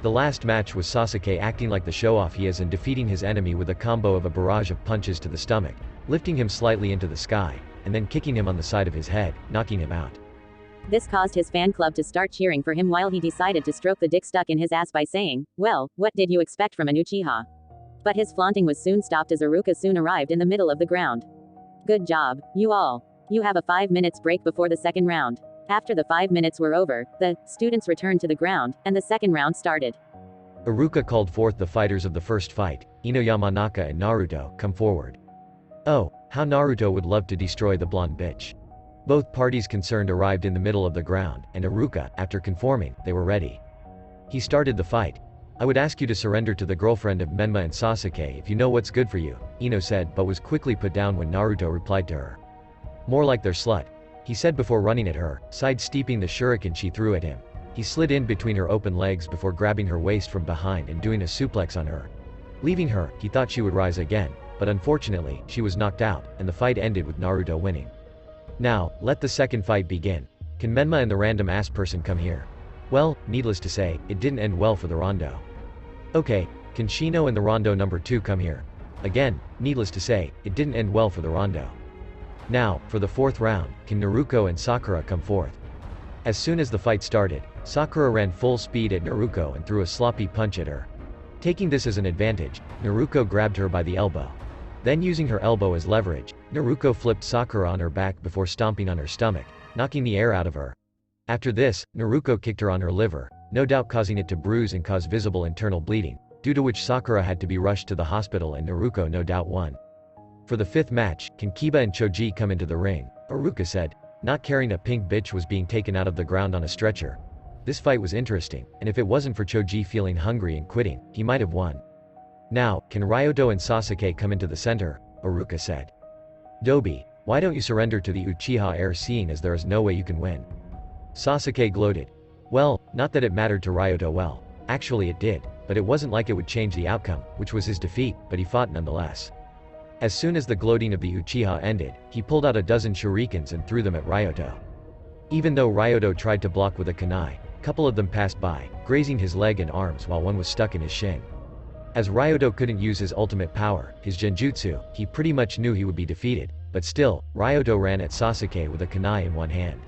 The last match was Sasuke acting like the show-off he is and defeating his enemy with a combo of a barrage of punches to the stomach, lifting him slightly into the sky, and then kicking him on the side of his head, knocking him out. This caused his fan club to start cheering for him while he decided to stroke the dick stuck in his ass by saying, "Well, what did you expect from an Uchiha?" But his flaunting was soon stopped as Iruka soon arrived in the middle of the ground. Good job, you all. You have a 5 minutes break before the second round. After the 5 minutes were over, the students returned to the ground, and the second round started. Iruka called forth the fighters of the first fight. Ino Yamanaka and Naruto, come forward. Oh, how Naruto would love to destroy the blonde bitch. Both parties concerned arrived in the middle of the ground, and Iruka, after conforming, they were ready. He started the fight. I would ask you to surrender to the girlfriend of Menma and Sasuke if you know what's good for you, Ino said, but was quickly put down when Naruto replied to her. More like their slut, he said before running at her, sidestepping the shuriken she threw at him. He slid in between her open legs before grabbing her waist from behind and doing a suplex on her. Leaving her, he thought she would rise again, but unfortunately, she was knocked out, and the fight ended with Naruto winning. Now, let the second fight begin. Can Menma and the random ass person come here? Well, needless to say, it didn't end well for the Rondo. Okay, can Shino and the Rondo number 2 come here? Again, needless to say, it didn't end well for the Rondo. Now, for the fourth round, can Naruto and Sakura come forth? As soon as the fight started, Sakura ran full speed at Naruto and threw a sloppy punch at her. Taking this as an advantage, Naruto grabbed her by the elbow. Then using her elbow as leverage, Naruto flipped Sakura on her back before stomping on her stomach, knocking the air out of her. After this, Naruto kicked her on her liver, no doubt causing it to bruise and cause visible internal bleeding, due to which Sakura had to be rushed to the hospital and Naruto no doubt won. For the fifth match, can Kiba and Choji come into the ring? Iruka said. Not carrying a pink bitch was being taken out of the ground on a stretcher. This fight was interesting, and if it wasn't for Choji feeling hungry and quitting, he might have won. Now, can Ryoto and Sasuke come into the center? Iruka said. Dobi, why don't you surrender to the Uchiha heir seeing as there is no way you can win? Sasuke gloated. Well, not that it mattered to Ryoto well. Actually it did, but it wasn't like it would change the outcome, which was his defeat, but he fought nonetheless. As soon as the gloating of the Uchiha ended, he pulled out a dozen shurikens and threw them at Ryoto. Even though Ryoto tried to block with a kunai, a couple of them passed by, grazing his leg and arms while one was stuck in his shin. As Ryoto couldn't use his ultimate power, his genjutsu, he pretty much knew he would be defeated, but still, Ryoto ran at Sasuke with a kunai in one hand.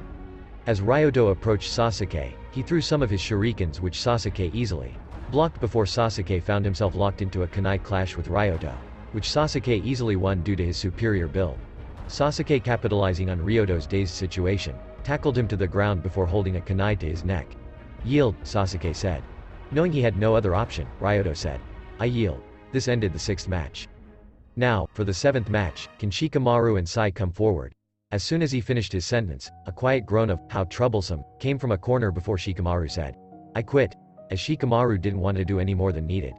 As Ryoto approached Sasuke, he threw some of his shurikens which Sasuke easily blocked before Sasuke found himself locked into a kunai clash with Ryoto, which Sasuke easily won due to his superior build. Sasuke, capitalizing on Ryoto's dazed situation, tackled him to the ground before holding a kunai to his neck. Yield, Sasuke said. Knowing he had no other option, Ryoto said, I yield. This ended the sixth match. Now, for the seventh match, can Shikamaru and Sai come forward? As soon as he finished his sentence, a quiet groan of, how troublesome, came from a corner before Shikamaru said, I quit, as Shikamaru didn't want to do any more than needed.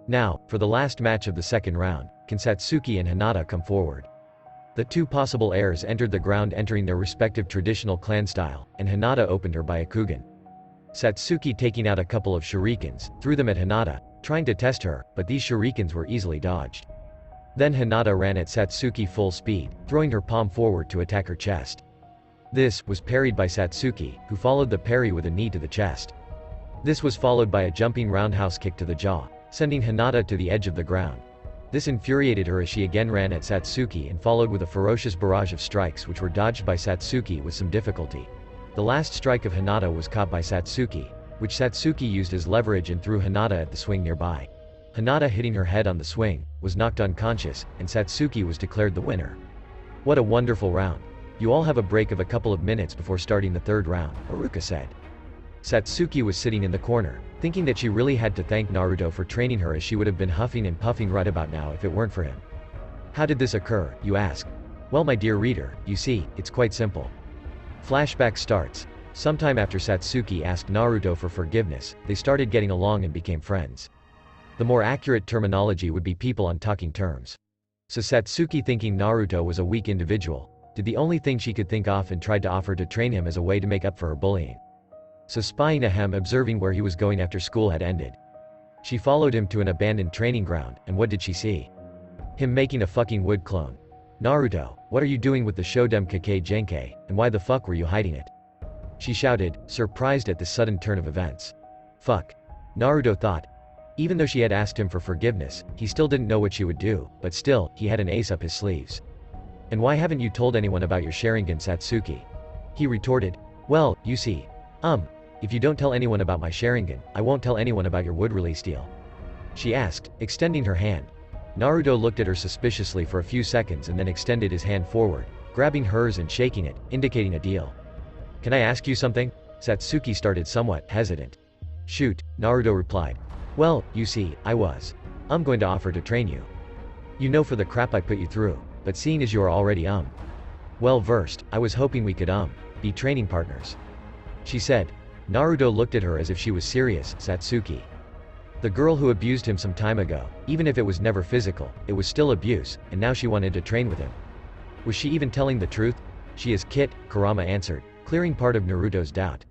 Now, for the last match of the second round, can Satsuki and Hinata come forward? The two possible heirs entered the ground entering their respective traditional clan style, and Hinata opened her by a Kugan. Satsuki, taking out a couple of shurikens, threw them at Hinata, trying to test her, but these shurikens were easily dodged. Then Hinata ran at Satsuki full speed, throwing her palm forward to attack her chest. This was parried by Satsuki, who followed the parry with a knee to the chest. This was followed by a jumping roundhouse kick to the jaw, sending Hinata to the edge of the ground. This infuriated her as she again ran at Satsuki and followed with a ferocious barrage of strikes which were dodged by Satsuki with some difficulty. The last strike of Hinata was caught by Satsuki, which Satsuki used as leverage and threw Hinata at the swing nearby. Hinata, hitting her head on the swing, was knocked unconscious, and Satsuki was declared the winner. What a wonderful round. You all have a break of a couple of minutes before starting the third round, Iruka said. Satsuki was sitting in the corner, thinking that she really had to thank Naruto for training her, as she would have been huffing and puffing right about now if it weren't for him. How did this occur, you ask? Well, my dear reader, you see, it's quite simple. Flashback starts. Sometime after Satsuki asked Naruto for forgiveness, they started getting along and became friends. The more accurate terminology would be people on talking terms. So Satsuki, thinking Naruto was a weak individual, did the only thing she could think of and tried to offer to train him as a way to make up for her bullying. So spying ahem, observing where he was going after school had ended, she followed him to an abandoned training ground, and what did she see? Him making a fucking wood clone. Naruto, what are you doing with the Shodem Kake Genkei, and why the fuck were you hiding it? She shouted, surprised at this sudden turn of events. Fuck. Naruto thought. Even though she had asked him for forgiveness, he still didn't know what she would do, but still, he had an ace up his sleeves. And why haven't you told anyone about your Sharingan, Satsuki? He retorted. Well, you see. If you don't tell anyone about my Sharingan, I won't tell anyone about your wood release deal. She asked, extending her hand. Naruto looked at her suspiciously for a few seconds and then extended his hand forward, grabbing hers and shaking it, indicating a deal. Can I ask you something? Satsuki started, somewhat hesitant. Shoot, Naruto replied. Well, you see, I'm going to offer to train you. You know, for the crap I put you through, but seeing as you are already well versed, I was hoping we could be training partners. She said. Naruto looked at her as if she was serious. Satsuki. The girl who abused him some time ago, even if it was never physical, it was still abuse, and now she wanted to train with him. Was she even telling the truth? She is Kit, Kurama answered, clearing part of Naruto's doubt.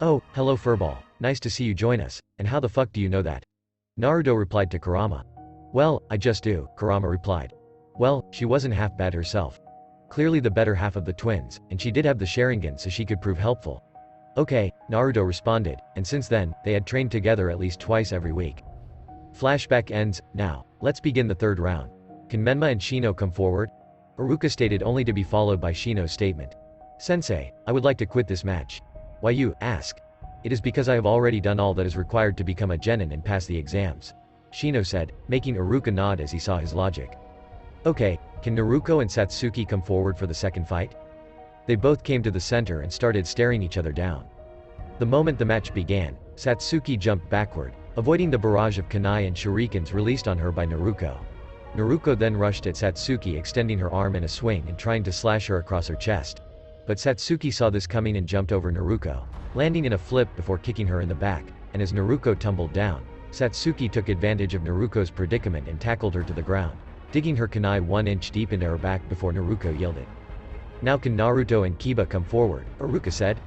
Oh, hello Furball, nice to see you join us, and how the fuck do you know that? Naruto replied to Kurama. Well, I just do, Kurama replied. Well, she wasn't half bad herself. clearly the better half of the twins, and she did have the Sharingan so she could prove helpful. Okay, Naruto responded, and since then, they had trained together at least twice every week. Flashback ends. Now, let's begin the third round. Can Menma and Shino come forward? Iruka stated, only to be followed by Shino's statement. Sensei, I would like to quit this match. Why you ask? It is because I have already done all that is required to become a genin and pass the exams. Shino said, making Iruka nod as he saw his logic. Okay, can Naruto and Satsuki come forward for the second fight? They both came to the center and started staring each other down. The moment the match began, Satsuki jumped backward, avoiding the barrage of kunai and shurikens released on her by Naruto. Naruto then rushed at Satsuki, extending her arm in a swing and trying to slash her across her chest. But Satsuki saw this coming and jumped over Naruto, landing in a flip before kicking her in the back, and as Naruto tumbled down, Satsuki took advantage of Naruto's predicament and tackled her to the ground, digging her kunai 1 inch deep into her back before Naruto yielded. Now can Naruto and Kiba come forward, Iruka said.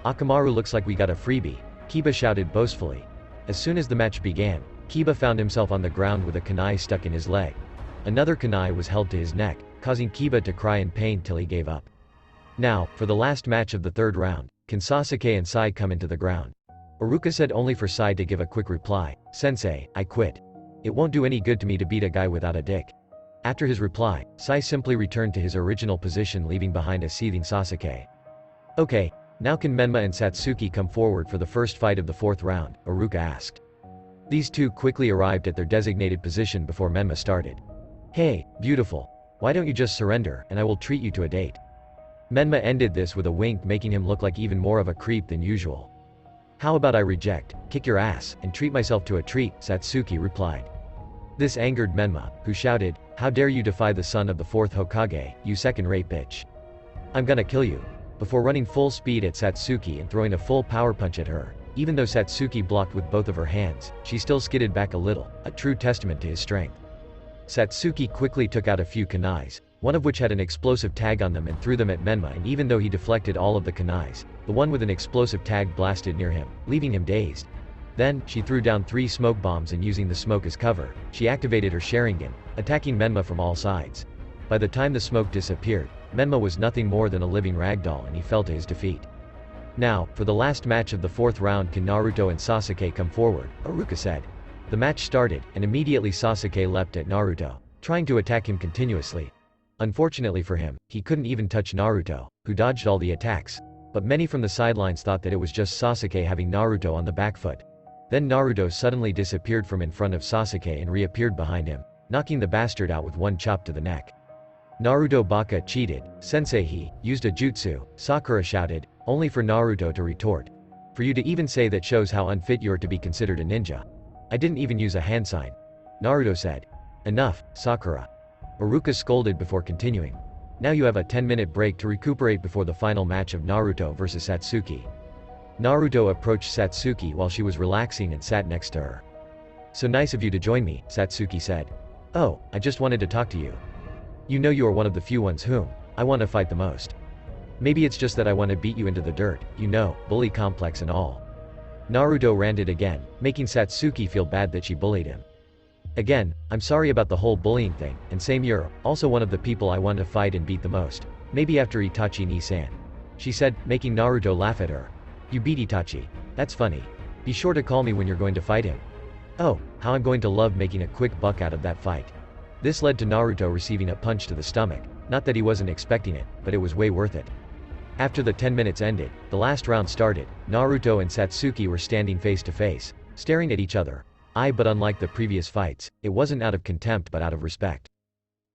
Akamaru, looks like we got a freebie, Kiba shouted boastfully. As soon as the match began, Kiba found himself on the ground with a kunai stuck in his leg. Another kunai was held to his neck, causing Kiba to cry in pain till he gave up. Now, for the last match of the third round, can Sasuke and Sai come into the ground? Iruka said, only for Sai to give a quick reply. Sensei, I quit. It won't do any good to me to beat a guy without a dick. After his reply, Sai simply returned to his original position, leaving behind a seething Sasuke. Okay, now can Menma and Satsuki come forward for the first fight of the fourth round, Iruka asked. These two quickly arrived at their designated position before Menma started. Hey, beautiful. Why don't you just surrender, and I will treat you to a date. Menma ended this with a wink, making him look like even more of a creep than usual. How about I reject, kick your ass, and treat myself to a treat, Satsuki replied. This angered Menma, who shouted, how dare you defy the son of the fourth Hokage, you second-rate bitch. I'm gonna kill you. Before running full speed at Satsuki and throwing a full power punch at her. Even though Satsuki blocked with both of her hands, she still skidded back a little, a true testament to his strength. Satsuki quickly took out a few kunais, one of which had an explosive tag on them, and threw them at Menma, and even though he deflected all of the kunais, the one with an explosive tag blasted near him, leaving him dazed. Then, she threw down 3 smoke bombs, and using the smoke as cover, she activated her Sharingan, attacking Menma from all sides. By the time the smoke disappeared, Menma was nothing more than a living ragdoll, and he fell to his defeat. Now, for the last match of the fourth round, can Naruto and Sasuke come forward, Iruka said. The match started, and immediately Sasuke leapt at Naruto, trying to attack him continuously. Unfortunately for him, he couldn't even touch Naruto, who dodged all the attacks. But many from the sidelines thought that it was just Sasuke having Naruto on the back foot. Then Naruto suddenly disappeared from in front of Sasuke and reappeared behind him, knocking the bastard out with one chop to the neck. Naruto Baka cheated, Sensei, he used a jutsu, Sakura shouted, only for Naruto to retort. For you to even say that shows how unfit you are to be considered a ninja. I didn't even use a hand sign. Naruto said. Enough, Sakura. Iruka scolded before continuing. Now you have a 10-minute break to recuperate before the final match of Naruto versus Satsuki. Naruto approached Satsuki while she was relaxing and sat next to her. So nice of you to join me, Satsuki said. Oh, I just wanted to talk to you. You know you are one of the few ones whom I want to fight the most. Maybe it's just that I want to beat you into the dirt, you know, bully complex and all. Naruto ranted again, making Satsuki feel bad that she bullied him. Again, I'm sorry about the whole bullying thing, and same, you're also one of the people I want to fight and beat the most. Maybe after Itachi Ni-san. She said, making Naruto laugh at her. You beat Itachi. That's funny. Be sure to call me when you're going to fight him. Oh, how I'm going to love making a quick buck out of that fight. This led to Naruto receiving a punch to the stomach. Not that he wasn't expecting it, but it was way worth it. After the 10 minutes ended, the last round started. Naruto and Satsuki were standing face to face, staring at each other. But unlike the previous fights, it wasn't out of contempt but out of respect.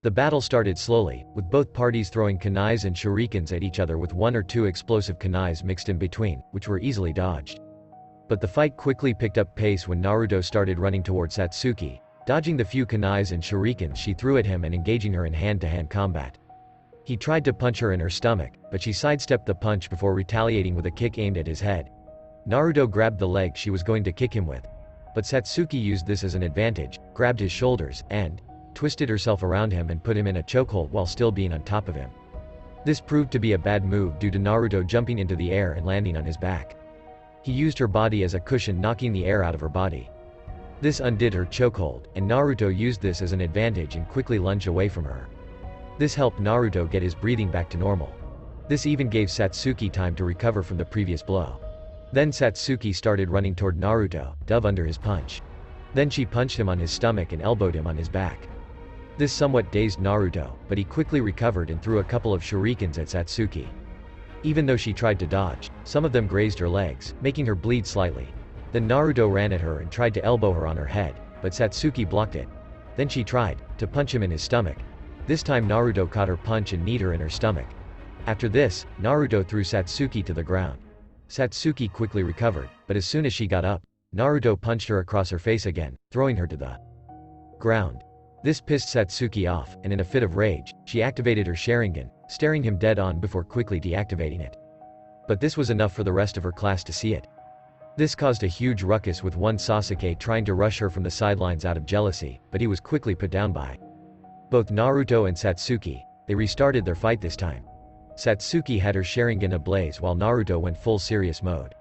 The battle started slowly, with both parties throwing kunais and shurikens at each other with 1 or 2 explosive kunais mixed in between, which were easily dodged. But the fight quickly picked up pace when Naruto started running toward Satsuki, dodging the few kunais and shurikens she threw at him and engaging her in hand-to-hand combat. He tried to punch her in her stomach, but she sidestepped the punch before retaliating with a kick aimed at his head. Naruto grabbed the leg she was going to kick him with. But Satsuki used this as an advantage, grabbed his shoulders, and twisted herself around him and put him in a chokehold while still being on top of him. This proved to be a bad move due to Naruto jumping into the air and landing on his back. He used her body as a cushion, knocking the air out of her body. This undid her chokehold, and Naruto used this as an advantage and quickly lunged away from her. This helped Naruto get his breathing back to normal. This even gave Satsuki time to recover from the previous blow. Then Satsuki started running toward Naruto, dove under his punch. Then she punched him on his stomach and elbowed him on his back. This somewhat dazed Naruto, but he quickly recovered and threw a couple of shurikens at Satsuki. Even though she tried to dodge, some of them grazed her legs, making her bleed slightly. Then Naruto ran at her and tried to elbow her on her head, but Satsuki blocked it. Then she tried to punch him in his stomach. This time Naruto caught her punch and kneed her in her stomach. After this, Naruto threw Satsuki to the ground. Satsuki quickly recovered, but as soon as she got up, Naruto punched her across her face again, throwing her to the ground. This pissed Satsuki off, and in a fit of rage, she activated her Sharingan, staring him dead on before quickly deactivating it. But this was enough for the rest of her class to see it. This caused a huge ruckus with one Sasuke trying to rush her from the sidelines out of jealousy, but he was quickly put down by both Naruto and Satsuki. They restarted their fight this time. Satsuki had her Sharingan ablaze while Naruto went full serious mode.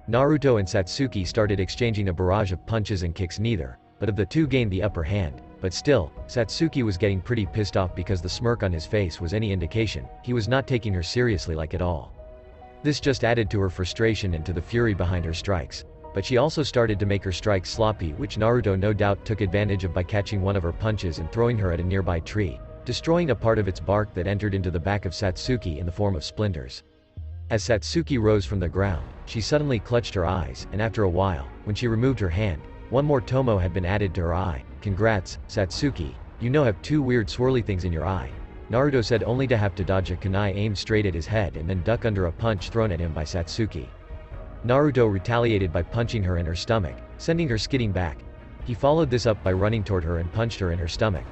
Naruto and Satsuki started exchanging a barrage of punches and kicks, neither but of the two gained the upper hand. But still, Satsuki was getting pretty pissed off because the smirk on his face was any indication, he was not taking her seriously like at all. This just added to her frustration and to the fury behind her strikes. But she also started to make her strikes sloppy, which Naruto no doubt took advantage of by catching one of her punches and throwing her at a nearby tree, destroying a part of its bark that entered into the back of Satsuki in the form of splinters. As Satsuki rose from the ground, she suddenly clutched her eyes, and after a while, when she removed her hand, one more tomo had been added to her eye. "Congrats, Satsuki, you now have two weird swirly things in your eye," Naruto said, only to have to dodge a kunai aimed straight at his head and then duck under a punch thrown at him by Satsuki. Naruto retaliated by punching her in her stomach, sending her skidding back. He followed this up by running toward her and punched her in her stomach.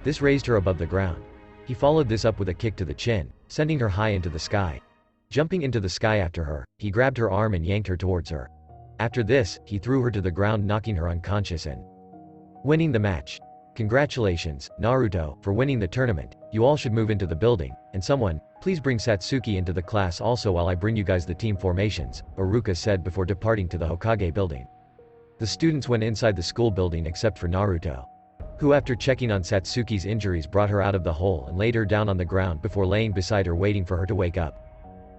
This raised her above the ground. He followed this up with a kick to the chin, sending her high into the sky. Jumping into the sky after her, he grabbed her arm and yanked her towards her. After this, he threw her to the ground, knocking her unconscious and winning the match. "Congratulations, Naruto, for winning the tournament. You all should move into the building, and someone, please bring Satsuki into the class also while I bring you guys the team formations," Iruka said before departing to the Hokage building. The students went inside the school building except for Naruto, who after checking on Satsuki's injuries brought her out of the hole and laid her down on the ground before laying beside her waiting for her to wake up.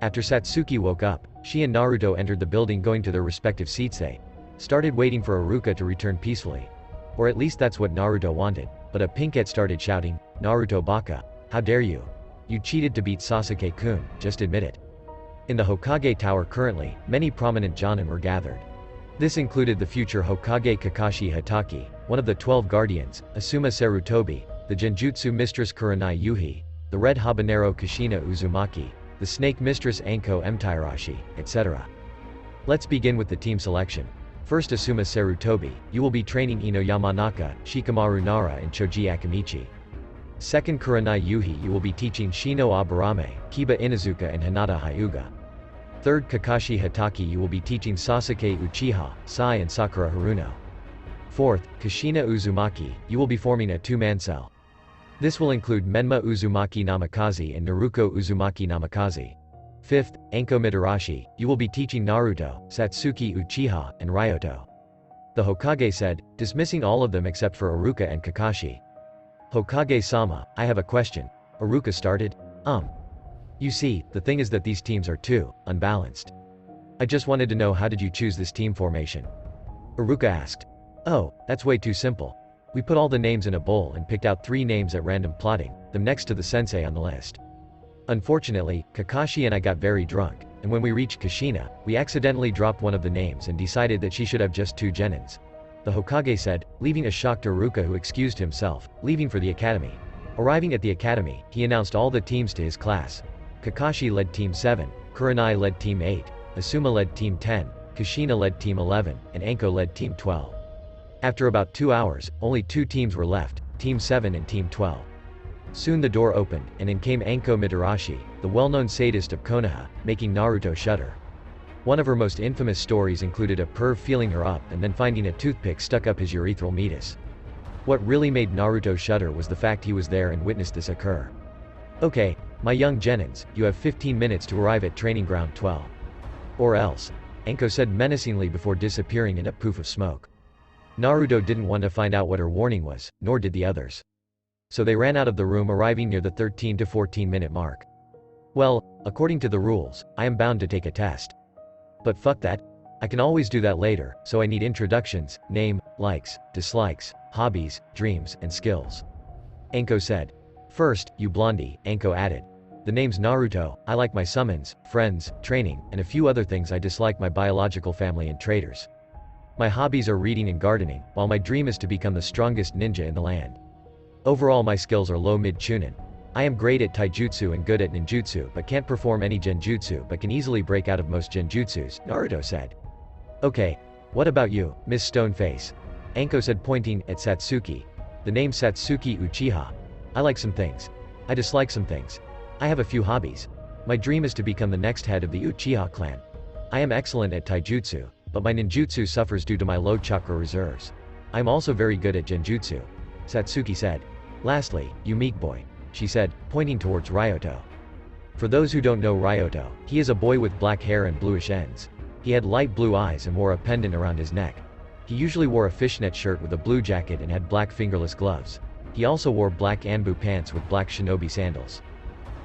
After Satsuki woke up, she and Naruto entered the building going to their respective seats. They started waiting for Iruka to return peacefully. Or at least that's what Naruto wanted, but a pinkette started shouting, "Naruto Baka, how dare you? You cheated to beat Sasuke-kun, just admit it." In the Hokage Tower currently, many prominent Jonin were gathered. This included the future Hokage Kakashi Hatake, one of the 12 guardians, Asuma Sarutobi, the Genjutsu mistress Kurenai Yuhi, the red habanero Kushina Uzumaki, the snake mistress Anko Mtairashi, etc. Let's begin with the team selection. First, Asuma Sarutobi, you will be training Ino Yamanaka, Shikamaru Nara and Choji Akamichi. Second, Kurenai Yuhi, you will be teaching Shino Aburame, Kiba Inuzuka and Hinata Hyuga. Third, Kakashi Hatake, you will be teaching Sasuke Uchiha, Sai and Sakura Haruno. Fourth, Kushina Uzumaki, you will be forming a two-man cell. This will include Menma Uzumaki Namikaze and Naruko Uzumaki Namikaze. Fifth, Anko Mitarashi, you will be teaching Naruto, Satsuki Uchiha, and Ryoto. The Hokage said, dismissing all of them except for Iruka and Kakashi. "Hokage-sama, I have a question," Iruka started. You see, the thing is that these teams are too unbalanced. I just wanted to know, how did you choose this team formation?" Iruka asked. "Oh, that's way too simple. We put all the names in a bowl and picked out 3 names at random, plotting them next to the sensei on the list. Unfortunately, Kakashi and I got very drunk, and when we reached Kushina, we accidentally dropped one of the names and decided that she should have just 2 genins," the Hokage said, leaving a shocked Iruka, who excused himself, leaving for the academy. Arriving at the academy, he announced all the teams to his class. Kakashi led Team 7, Kurenai led Team 8, Asuma led Team 10, Kushina led Team 11, and Anko led Team 12. After about 2 hours, only 2 teams were left, Team 7 and Team 12. Soon the door opened, and in came Anko Mitarashi, the well-known sadist of Konoha, making Naruto shudder. One of her most infamous stories included a perv feeling her up and then finding a toothpick stuck up his urethral meatus. What really made Naruto shudder was the fact he was there and witnessed this occur. "Okay, my young genins, you have 15 minutes to arrive at training ground 12. Or else," Anko said menacingly before disappearing in a poof of smoke. Naruto didn't want to find out what her warning was, nor did the others. So they ran out of the room, arriving near the 13 to 14 minute mark. Well, according to the rules, I am bound to take a test. But fuck that. I can always do that later, so I need introductions, name, likes, dislikes, hobbies, dreams, and skills. Anko said. First, you blondie, Anko added. The name's Naruto. I like my summons, friends, training, and a few other things. I dislike my biological family and traitors. My hobbies are reading and gardening, while my dream is to become the strongest ninja in the land. Overall my skills are low-mid chunin. I am great at taijutsu and good at ninjutsu but can't perform any genjutsu but can easily break out of most genjutsus, Naruto said. Okay. What about you, Miss Stoneface? Anko said, pointing at Satsuki. The name Satsuki Uchiha. I like some things. I dislike some things. I have a few hobbies. My dream is to become the next head of the Uchiha clan. I am excellent at taijutsu, but my ninjutsu suffers due to my low chakra reserves. I am also very good at genjutsu, Satsuki said. Lastly, you meek boy, she said, pointing towards Ryoto. For those who don't know Ryoto, he is a boy with black hair and bluish ends. He had light blue eyes and wore a pendant around his neck. He usually wore a fishnet shirt with a blue jacket and had black fingerless gloves. He also wore black anbu pants with black shinobi sandals.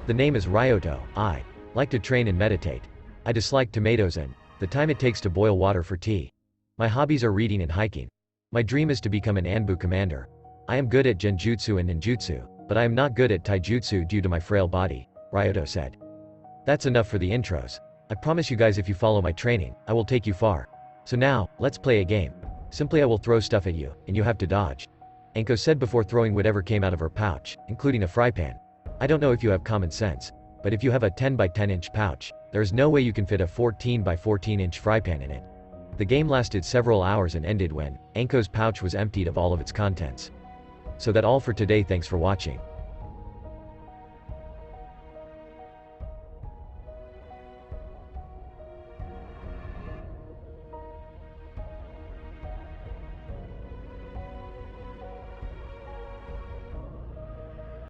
The name is Ryoto. I like to train and meditate. I dislike tomatoes and the time it takes to boil water for tea. My hobbies are reading and hiking. My dream is to become an anbu commander. I am good at genjutsu and ninjutsu, but I am not good at taijutsu due to my frail body, Ryoto said. That's enough for the intros. I promise you guys if you follow my training, I will take you far. So now, let's play a game. Simply I will throw stuff at you, and you have to dodge. Anko said before throwing whatever came out of her pouch, including a fry pan. I don't know if you have common sense, but if you have a 10 by 10 inch pouch, there is no way you can fit a 14 by 14 inch fry pan in it. The game lasted several hours and ended when Anko's pouch was emptied of all of its contents. So that's all for today. Thanks for watching.